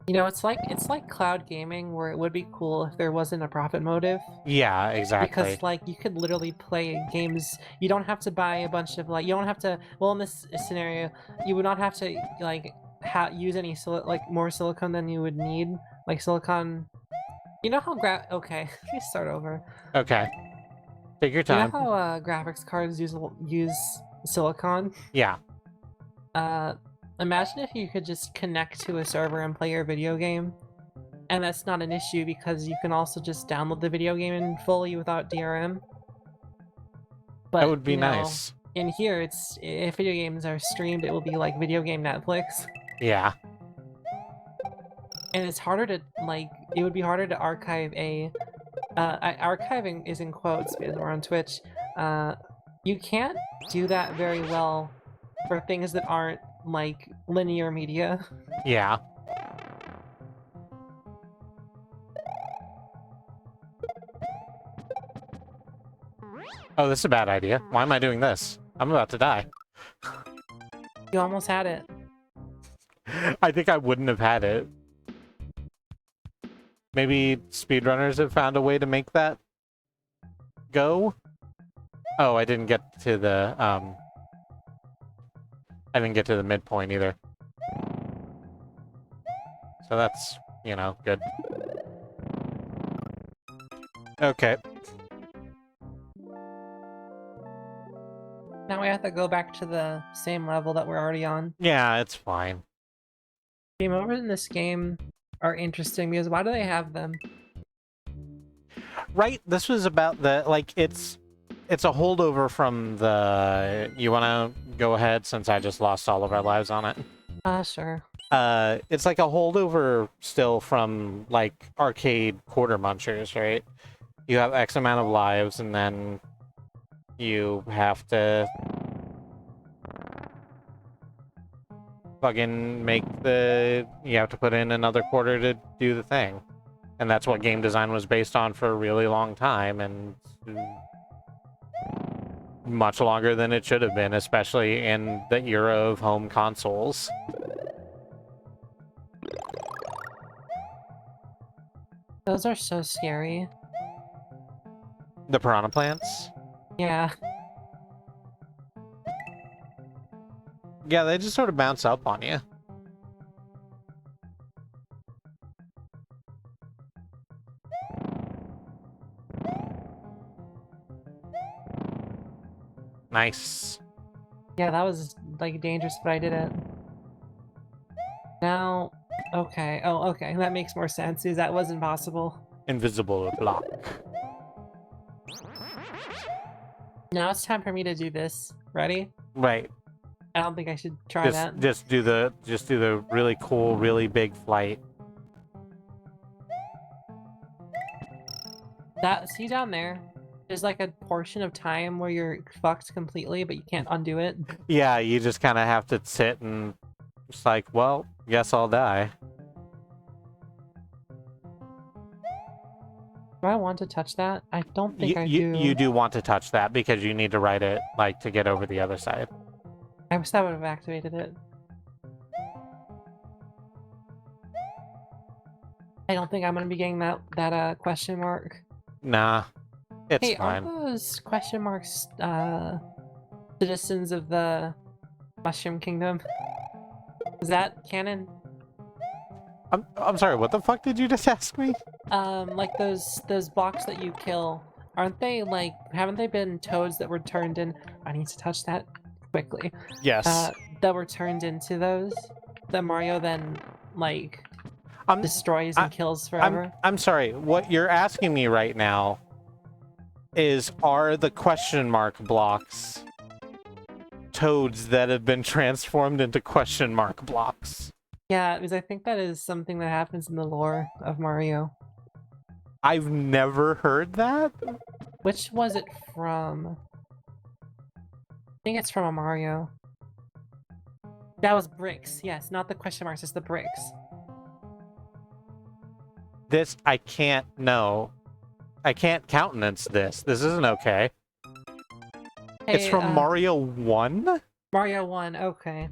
You know, it's like cloud gaming, where it would be cool if there wasn't a profit motive. Yeah, exactly. Because, like, you could literally play games. You don't have to buy a bunch of, like, you don't have to. Well, in this scenario, you would not have to, like, use any more silicone than you would need. Like silicon. You know how okay, let me start over. Okay. Take your You time. know how graphics cards use silicon? Yeah. Imagine if you could just connect to a server and play your video game. And that's not an issue because you can also just download the video game in fully without DRM. But, That would be you know, nice. in here, if video games are streamed, it will be like video game Netflix. Yeah. And it's harder to, like, it would be harder to archive archiving is in quotes because we're on Twitch. You can't do that very well for things that aren't, like, linear media. Yeah. Oh, this is a bad idea. Why am I doing this? I'm about to die. You almost had it. I think I wouldn't have had it. Maybe speedrunners have found a way to make that go? Oh, I didn't get to the, I didn't get to the midpoint either. So that's, you know, good. Okay. Now we have to go back to the same level that we're already on. Yeah, it's fine. Game overs in this game are interesting because why do they have them? Right, this was about the, like, it's a holdover from the, you wanna go ahead since I just lost all of our lives on it? Sure. It's like a holdover still from, like, arcade quarter munchers, right? You have X amount of lives, and then you have to fucking you have to put in another quarter to do the thing. And that's what game design was based on for a really long time, and much longer than it should have been, especially in the era of home consoles. Those are so scary. The piranha plants? Yeah. Yeah, they just sort of bounce up on you. Nice. Yeah, that was, like, dangerous, but I did it. Now, okay. Oh, okay. That makes more sense, because that was impossible. Invisible block. Now it's time for me to do this. Ready? Right. I don't think I should try that. Just do the really cool, really big flight. See down there? There's like a portion of time where you're fucked completely, but you can't undo it. Yeah, you just kind of have to sit and it's like, well, guess I'll die. Do I want to touch that? I don't think I do. You do want to touch that because you need to ride it, like, to get over the other side. I wish that would have activated it. I don't think I'm gonna be getting that question mark. Nah, it's Hey, fine. aren't those question marks citizens of the Mushroom Kingdom? Is that canon? I'm sorry, what the fuck did you just ask me? Like those blocks that you kill, aren't they like, haven't they been toads that were turned in? I need to touch that quickly. Yes. That were turned into those that Mario then like I'm destroys and kills forever. I'm sorry. What you're asking me right now is, are the question mark blocks toads that have been transformed into question mark blocks? Yeah, because I think that is something that happens in the lore of Mario. I've never heard that. Which was it from? I think it's from a Mario. That was bricks. Yes, not the question marks, it's the bricks. This, I can't know. I can't countenance this. This isn't okay. Hey, It's from Mario 1? Mario 1, okay.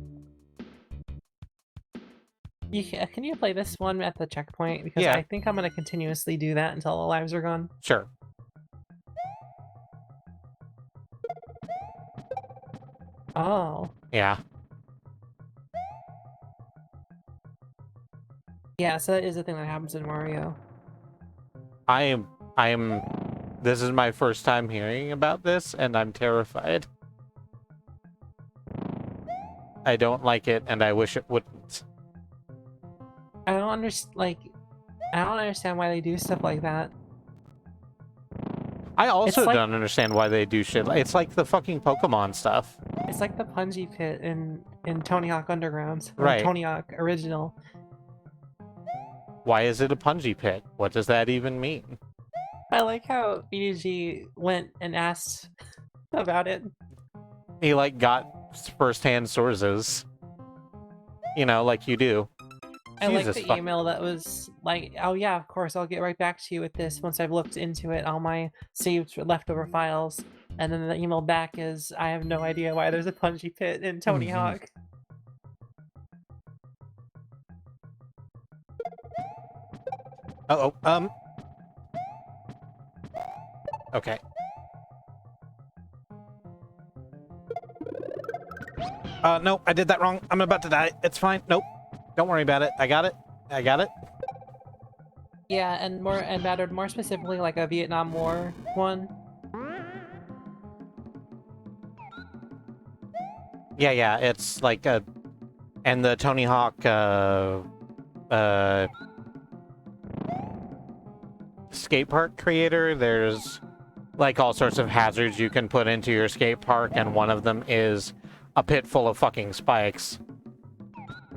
Can you play this one at the checkpoint? Because Yeah. I think I'm going to continuously do that until all the lives are gone. Sure. Oh. Yeah. Yeah, so that is a thing that happens in Mario. This is my first time hearing about this, and I'm terrified. I don't like it, and I wish it wouldn't. I don't understand why they do stuff like that. I also like- don't understand why they do shit. It's like the fucking Pokemon stuff. It's like the Punji Pit in Tony Hawk Underground. Or Right. Tony Hawk Original. Why is it a punji pit? What does that even mean? I like how BDG went and asked about it. He, like, got first-hand sources. You know, like you do. I like Jesus the fuck. email that was like, oh yeah, of course, I'll get right back to you with this once I've looked into it, all my saved leftover files. And then the email back is, I have no idea why there's a Punji Pit in Tony Hawk. Uh-oh, okay. No, I did that wrong. I'm about to die. It's fine. Nope. Don't worry about it. I got it. I got it. Yeah, and mattered more specifically like a Vietnam War one. Yeah, it's like a... And the Tony Hawk, skate park creator, there's like all sorts of hazards you can put into your skate park, and one of them is a pit full of fucking spikes.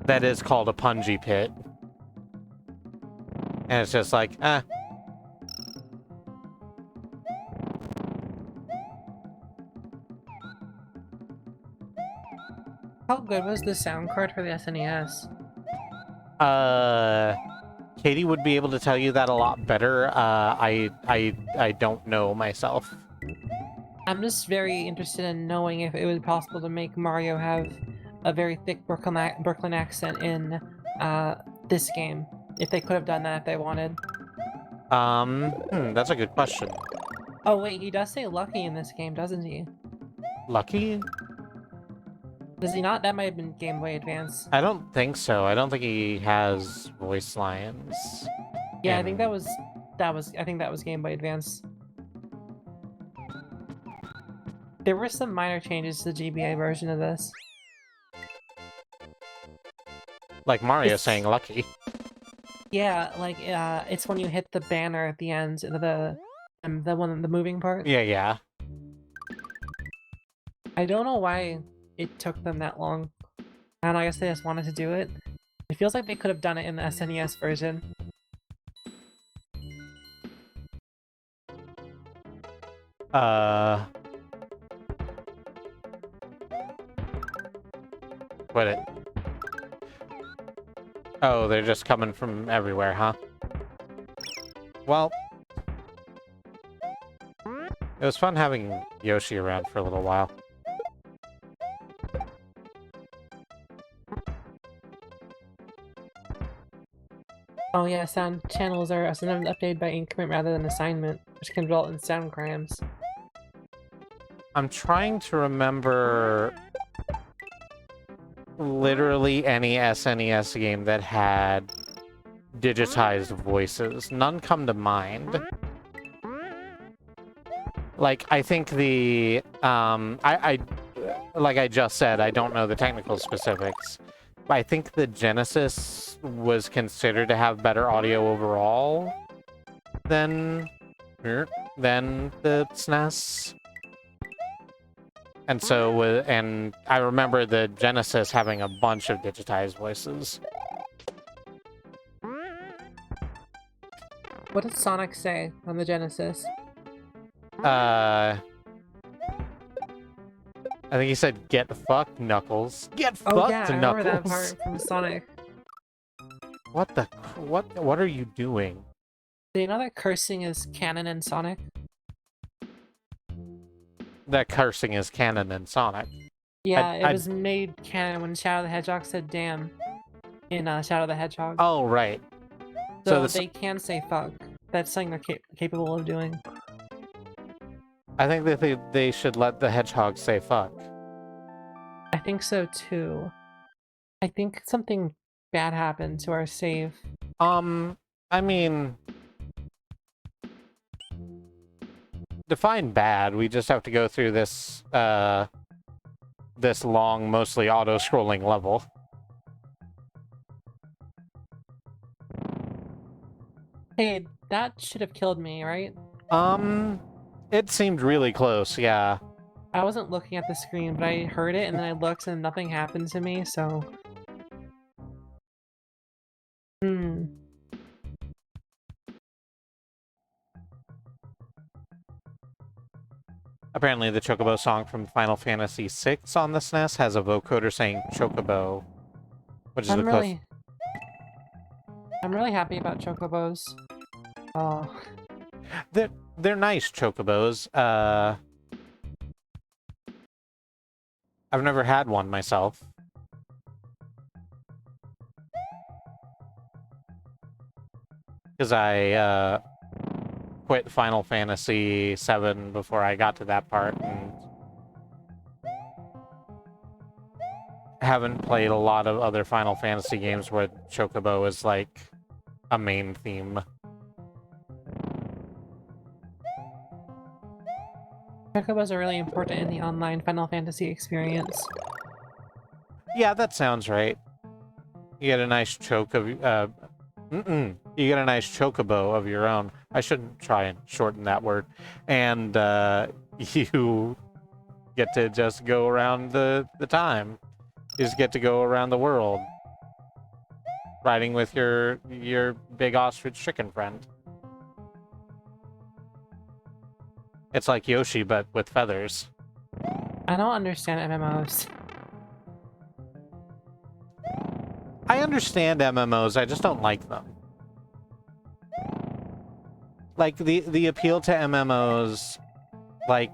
That is called a punji pit. And it's just like, How good was the sound card for the SNES? Katie would be able to tell you that a lot better. I don't know myself. I'm just very interested in knowing if it was possible to make Mario have a very thick Brooklyn accent in this game. If they could have done that if they wanted. That's a good question. Oh wait, he does say Lucky in this game, doesn't he? Lucky? Does he not? That might have been Game Boy Advance. I don't think so. I don't think he has voice lines. Yeah, I think that was Game Boy Advance. There were some minor changes to the GBA version of this. Like Mario saying lucky. Yeah, like it's when you hit the banner at the end, the moving part. Yeah. I don't know why it took them that long. I don't know, I guess they just wanted to do it. It feels like they could have done it in the SNES version. Quit it. Oh, they're just coming from everywhere, huh? Well, it was fun having Yoshi around for a little while. Oh yeah, sound channels are sometimes updated by increment rather than assignment, which can result in sound crimes. I'm trying to remember literally any SNES game that had digitized voices. None come to mind. Like, I think the, like I just said, I don't know the technical specifics, but I think the Genesis was considered to have better audio overall than the SNES. And so, and I remember the Genesis having a bunch of digitized voices. What did Sonic say on the Genesis? I think he said, "Get fucked, Knuckles. Get fucked, Oh yeah, I remember that Knuckles." part from Sonic. What are you doing? Do you know that cursing is canon in Sonic? That cursing is canon in Sonic. Yeah, it was made canon when Shadow the Hedgehog said "damn" in Shadow the Hedgehog. Oh, right. So they can say "fuck." That's something they're capable of doing. I think that they should let the hedgehog say fuck. I think so too. I think something bad happened to our save. I mean, define bad. We just have to go through this, this long, mostly auto-scrolling level. Hey, that should have killed me, right? It seemed really close, yeah. I wasn't looking at the screen, but I heard it, and then I looked, and nothing happened to me, so... Apparently the Chocobo song from Final Fantasy VI on the SNES has a vocoder saying Chocobo, which is I'm really happy about Chocobos. Oh. They're nice Chocobos. I've never had one myself. Because I quit Final Fantasy VII before I got to that part, and haven't played a lot of other Final Fantasy games where Chocobo is like a main theme. Chocobos are really important in the online Final Fantasy experience. Yeah, that sounds right. You get a nice you get a nice chocobo of your own. I shouldn't try and shorten that word. And you get to just go around the time. You just get to go around the world. Riding with your big ostrich chicken friend. It's like Yoshi, but with feathers. I don't understand MMOs. I understand MMOs, I just don't like them. Like, the appeal to MMOs, like,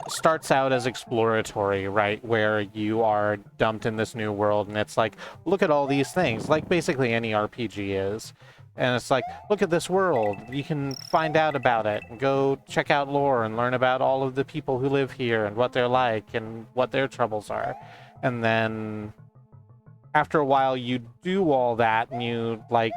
starts out as exploratory, right? Where you are dumped in this new world, and it's like, look at all these things, like basically any RPG is. And it's like, look at this world. You can find out about it, and go check out lore, and learn about all of the people who live here, and what they're like, and what their troubles are. And then, after a while, you do all that, and you, like,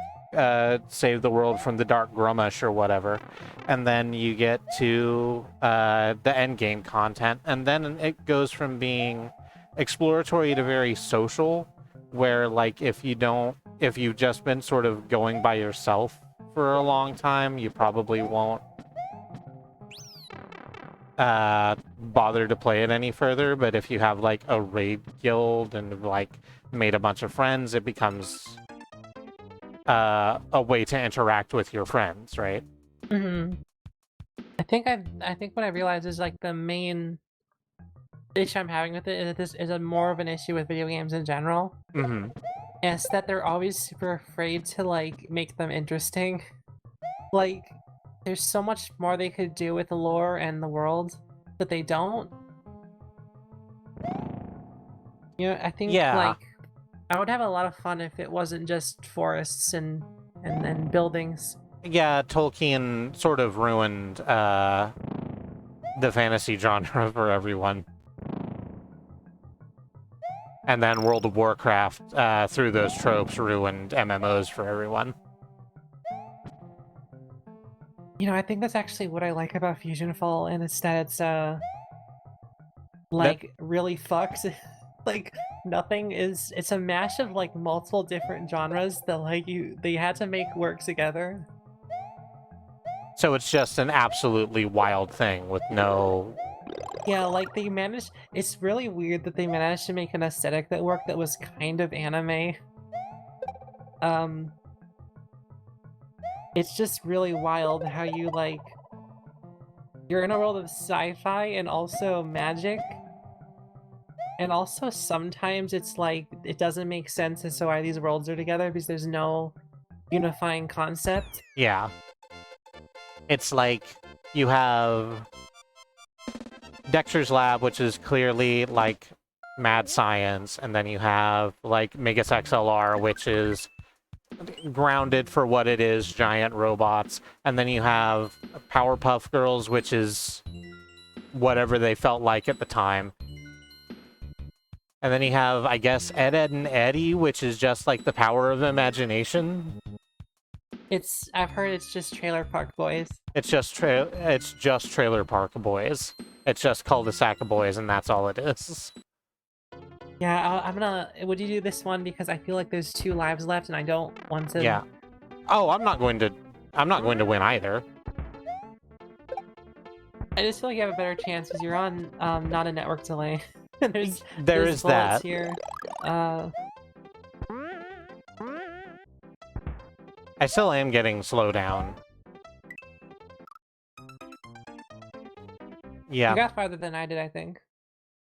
save the world from the Dark Grummash or whatever. And then you get to the endgame content, and then it goes from being exploratory to very social, where, like, if you've just been sort of going by yourself for a long time, you probably won't bother to play it any further. But if you have, like, a raid guild and, like, made a bunch of friends, it becomes a way to interact with your friends, right? Mm-hmm. I think what I realized is, like, the main issue I'm having with it is that this is more of an issue with video games in general. Mm-hmm. And it's that they're always super afraid to, like, make them interesting. Like, there's so much more they could do with the lore and the world that they don't. You know, I think, like, I would have a lot of fun if it wasn't just forests and buildings. Yeah, Tolkien sort of ruined the fantasy genre for everyone. And then World of Warcraft, through those tropes, ruined MMOs for everyone. You know, I think that's actually what I like about Fusion Fall, and it's that it's like really fucks. Like nothing is. It's a mash of like multiple different genres that like they had to make work together. So it's just an absolutely wild thing with no... Yeah, like they managed. It's really weird that they managed to make an aesthetic that worked that was kind of anime. Um, it's just really wild how you like. You're in a world of sci-fi and also magic. And also sometimes it's like it doesn't make sense as to why these worlds are together because there's no unifying concept. Yeah. It's like you have Dexter's Lab, which is clearly like mad science, and then you have like Megas XLR, which is grounded for what it is, giant robots, and then you have Powerpuff Girls, which is whatever they felt like at the time. And then you have, I guess, Ed, Ed, and Eddie, which is just like the power of imagination. I've heard it's just Trailer Park Boys. It's just Trailer Park Boys. It's just cul-de-sac boys, and that's all it is. Yeah, I'm gonna. Would you do this one because I feel like there's 2 lives left, and I don't want to. Yeah. Oh, I'm not going to win either. I just feel like you have a better chance because you're on not a network delay. there's bullets that here. I still am getting slowdown. Yeah. You got farther than I did, I think.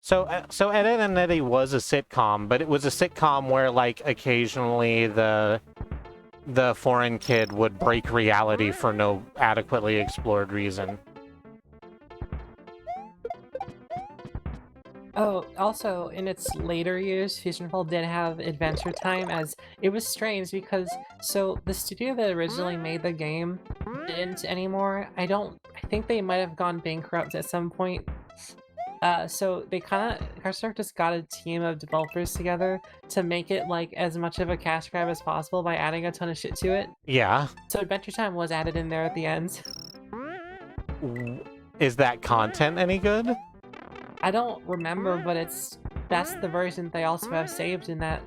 So Ed, Ed and Eddie was a sitcom, but it was a sitcom where like occasionally the foreign kid would break reality for no adequately explored reason. Oh, also, in its later years, Fusion Fall did have Adventure Time, as it was strange because, so, the studio that originally made the game didn't anymore. I think they might have gone bankrupt at some point. So they Carstack just got a team of developers together to make it, like, as much of a cash grab as possible by adding a ton of shit to it. Yeah. So Adventure Time was added in there at the end. Is that content any good? I don't remember, but that's the version they also have saved in that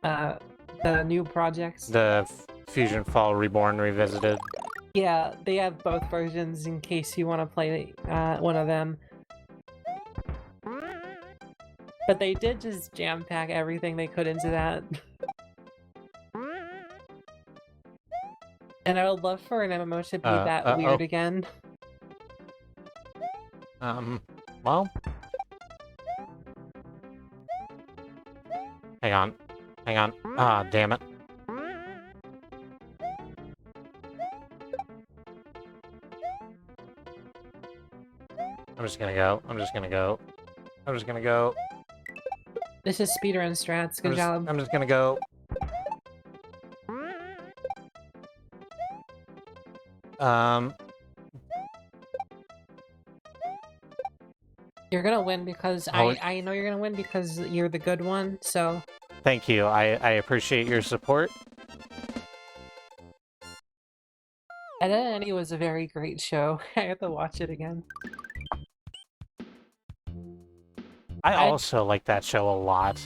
the new projects. The Fusion Fall Reborn Revisited. Yeah, they have both versions in case you want to play one of them. But they did just jam pack everything they could into that. And I would love for an MMO to be that weird again. Well, hang on. Ah, damn it. I'm just gonna go. This is speedrun strats. Good job. I'm just gonna go. You're gonna win because I know you're gonna win because you're the good one, so... Thank you. I appreciate your support. Ed, Ed and Eddie was a very great show. I have to watch it again. I also like that show a lot.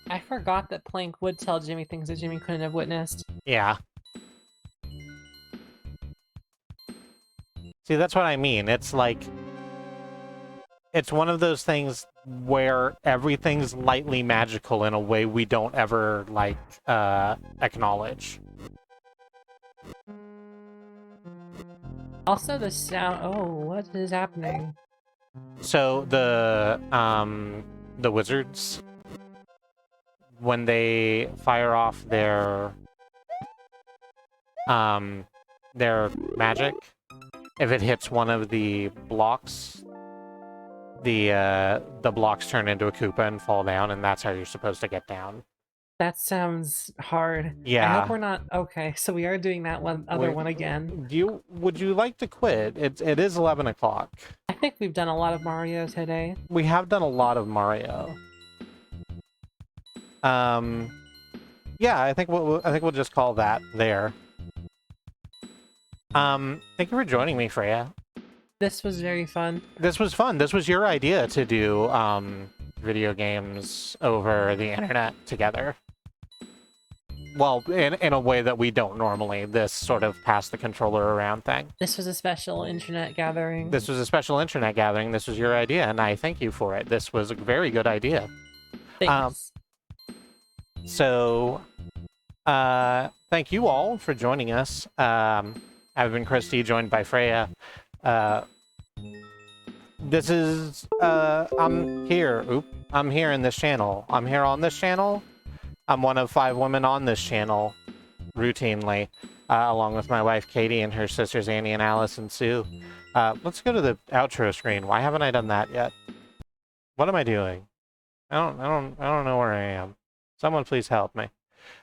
I forgot that Plank would tell Jimmy things that Jimmy couldn't have witnessed. Yeah. See, that's what I mean. It's like... It's one of those things where everything's lightly magical in a way we don't ever, like, acknowledge. Also, the sound... Oh, what is happening? So, the wizards, when they fire off their magic, if it hits one of the blocks, the blocks turn into a Koopa and fall down, and that's how you're supposed to get down. That sounds hard. Yeah. I hope we're not... Okay, so we are doing that one again. Would you like to quit? It is 11 o'clock. I think we've done a lot of Mario today. We have done a lot of Mario. Yeah, I think we'll just call that there. Thank you for joining me, Freya. This was very fun. This was fun. This was your idea to do video games over the internet together. Well, in a way that we don't normally. This sort of pass the controller around thing. This was a special internet gathering. This was a special internet gathering. This was your idea, and I thank you for it. This was a very good idea. Thanks. So, thank you all for joining us. I've been Kristi, joined by Freya. This is, I'm here. I'm here in this channel. I'm here on this channel. I'm one of 5 women on this channel, routinely, along with my wife Katie and her sisters Annie and Alice and Sue. Let's go to the outro screen. Why haven't I done that yet? What am I doing? I don't know where I am. Someone please help me.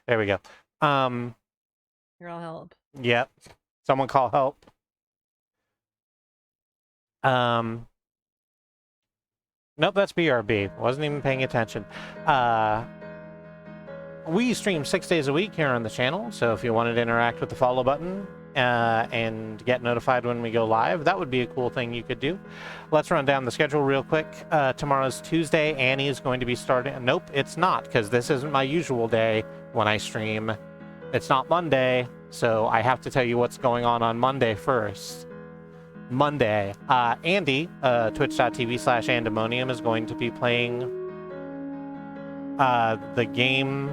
There we go. Here, I'll help. Yep. Someone call help. Nope, that's BRB. Wasn't even paying attention. We stream 6 days a week here on the channel, so if you wanted to interact with the follow button and get notified when we go live, that would be a cool thing you could do. Let's run down the schedule real quick. Tomorrow's Tuesday. Annie is going to be starting... Nope, it's not, because this isn't my usual day when I stream. It's not Monday, so I have to tell you what's going on Monday first. Monday, Andy, twitch.tv/Andemonium, is going to be playing the game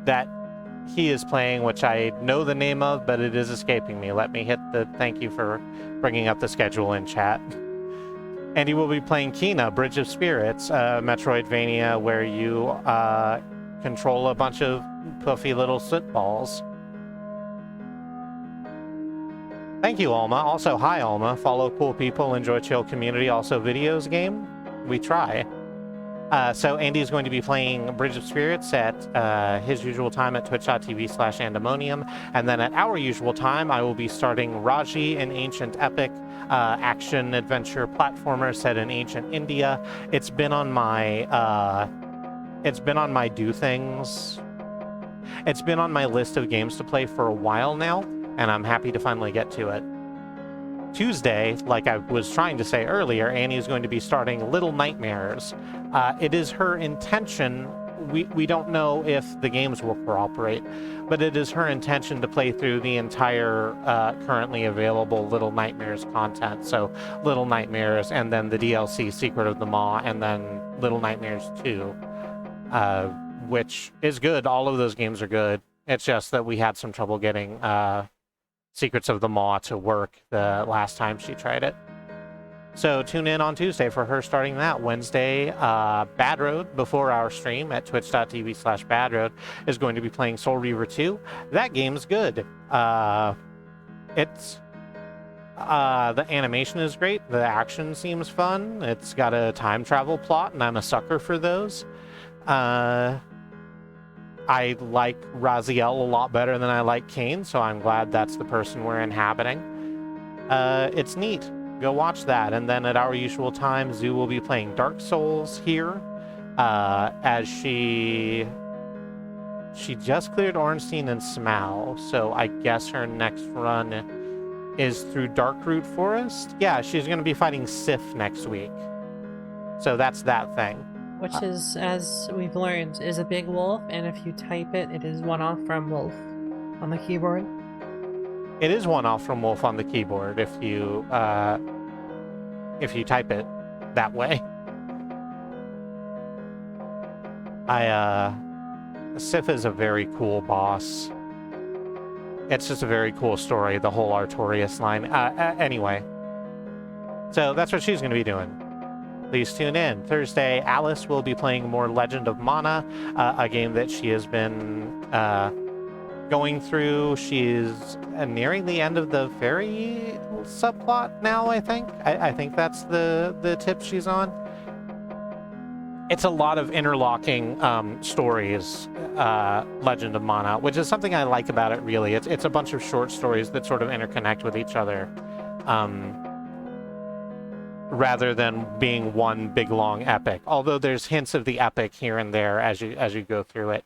that he is playing, which I know the name of, but it is escaping me. Let me hit the thank you for bringing up the schedule in chat. Andy will be playing Kena, Bridge of Spirits, Metroidvania, where you control a bunch of puffy little soot balls. Thank you, Alma. Also, hi, Alma. Follow cool people, enjoy chill community, also videos game. We try. So Andy's going to be playing Bridge of Spirits at his usual time at twitch.tv/Andemonium. And then at our usual time, I will be starting Raji, an ancient epic action-adventure platformer set in ancient India. It's been on my do things. It's been on my list of games to play for a while now, and I'm happy to finally get to it. Tuesday, like I was trying to say earlier, Annie is going to be starting Little Nightmares. It is her intention, we don't know if the games will cooperate, but it is her intention to play through the entire currently available Little Nightmares content. So Little Nightmares, and then the DLC Secret of the Maw, and then Little Nightmares 2, which is good. All of those games are good. It's just that we had some trouble getting Secrets of the Maw to work the last time she tried it. So tune in on Tuesday for her starting that. Wednesday, Bad Road, before our stream at twitch.tv/badroad, is going to be playing Soul Reaver 2. That game's good. It's the animation is great. The action seems fun. It's got a time travel plot, and I'm a sucker for those. I like Raziel a lot better than I like Kane, so I'm glad that's the person we're inhabiting. It's neat. Go watch that. And then at our usual time, Zoo will be playing Dark Souls here, as she just cleared Ornstein and Smough, so I guess her next run is through Darkroot Forest. Yeah, she's going to be fighting Sif next week. So that's that thing. Which is, as we've learned, is a big wolf, and if you type it, it is one off from wolf on the keyboard. It is one off from wolf on the keyboard if you type it that way. Sif is a very cool boss. It's just a very cool story, the whole Artorias line. Anyway, so that's what she's going to be doing. Please tune in. Thursday, Alice will be playing more Legend of Mana, a game that she has been going through. She's nearing the end of the fairy subplot now, I think. I think that's the tip she's on. It's a lot of interlocking stories, Legend of Mana, which is something I like about it, really. It's a bunch of short stories that sort of interconnect with each other. rather than being one big long epic. Although there's hints of the epic here and there as you go through it.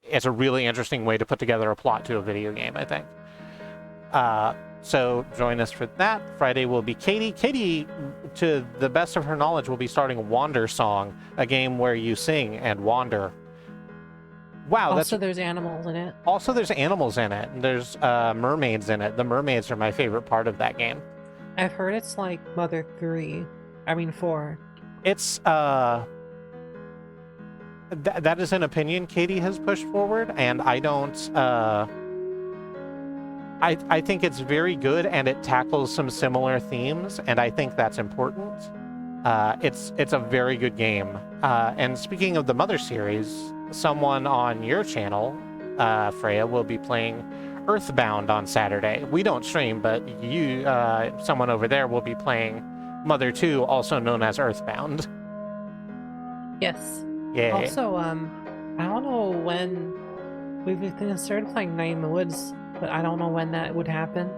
It's a really interesting way to put together a plot to a video game, I think. So join us for that. Friday will be Katie. Katie, to the best of her knowledge, will be starting Wander Song, a game where you sing and wander. Wow, Also, there's animals in it. Also, there's animals in it. There's mermaids in it. The mermaids are my favorite part of that game. I've heard it's like Mother 3. I mean 4. It's that is an opinion Katie has pushed forward, and I don't. I think it's very good, and it tackles some similar themes, and I think that's important. It's a very good game. And speaking of the Mother series, someone on your channel, Freya, will be playing Earthbound on Saturday. We don't stream, but you, someone over there, will be playing Mother 2, also known as Earthbound. Yes. Yeah. Also, I don't know when we've started playing Night in the Woods, but I don't know when that would happen.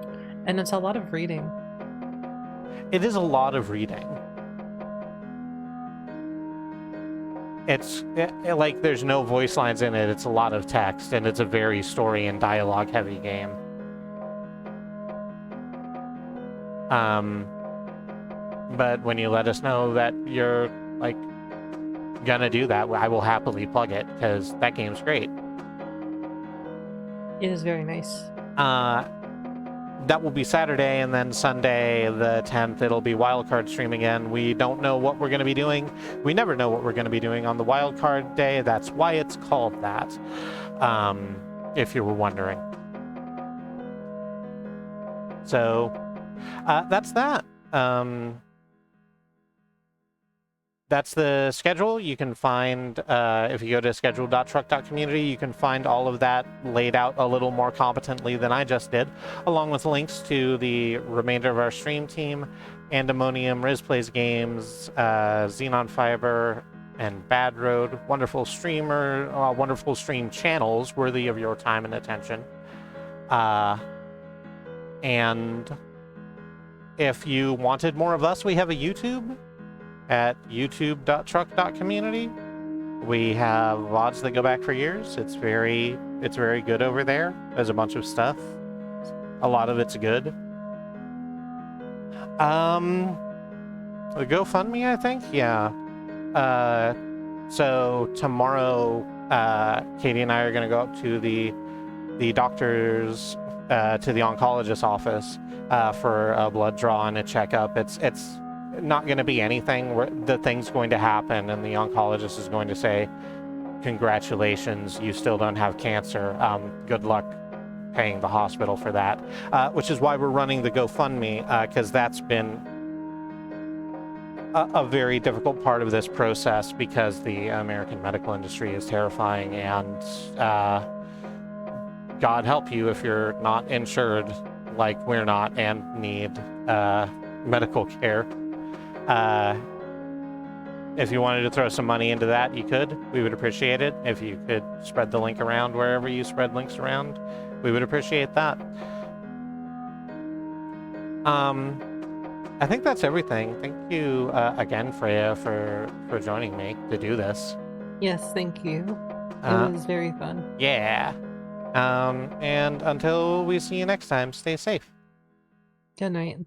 And it's a lot of reading. It is a lot of reading. It's like there's no voice lines in it. It's a lot of text, and it's a very story and dialogue heavy game. But when you let us know that you're like gonna do that, I will happily plug it because that game's great. It is very nice. That will be Saturday, and then Sunday the 10th, it'll be Wildcard stream again. We don't know what we're going to be doing. We never know what we're going to be doing on the Wildcard day. That's why it's called that, if you were wondering. So, that's that. That's the schedule. You can find, if you go to schedule.truck.community, you can find all of that laid out a little more competently than I just did, along with links to the remainder of our stream team, Andemonium, Riz Plays Games, Xenon Fiber, and Bad Road. Wonderful streamer, wonderful stream channels worthy of your time and attention. And if you wanted more of us, we have a YouTube at youtube.truck.community. We have VODs that go back for years. It's very good over there. There's a bunch of stuff. A lot of it's good. The GoFundMe, I think? Yeah. So tomorrow, Katie and I are going to go up to the doctor's, to the oncologist's office for a blood draw and a checkup. It's not going to be anything where the thing's going to happen and the oncologist is going to say, congratulations, you still don't have cancer. Good luck paying the hospital for that. Which is why we're running the GoFundMe, because that's been a very difficult part of this process, because the American medical industry is terrifying, and God help you if you're not insured like we're not and need medical care. If you wanted to throw some money into that, you could. We would appreciate it. If you could spread the link around wherever you spread links around, we would appreciate that. I think that's everything. Thank you again, Freya, for joining me to do this. Yes, thank you. It was very fun. Yeah. And until we see you next time, stay safe. Good night.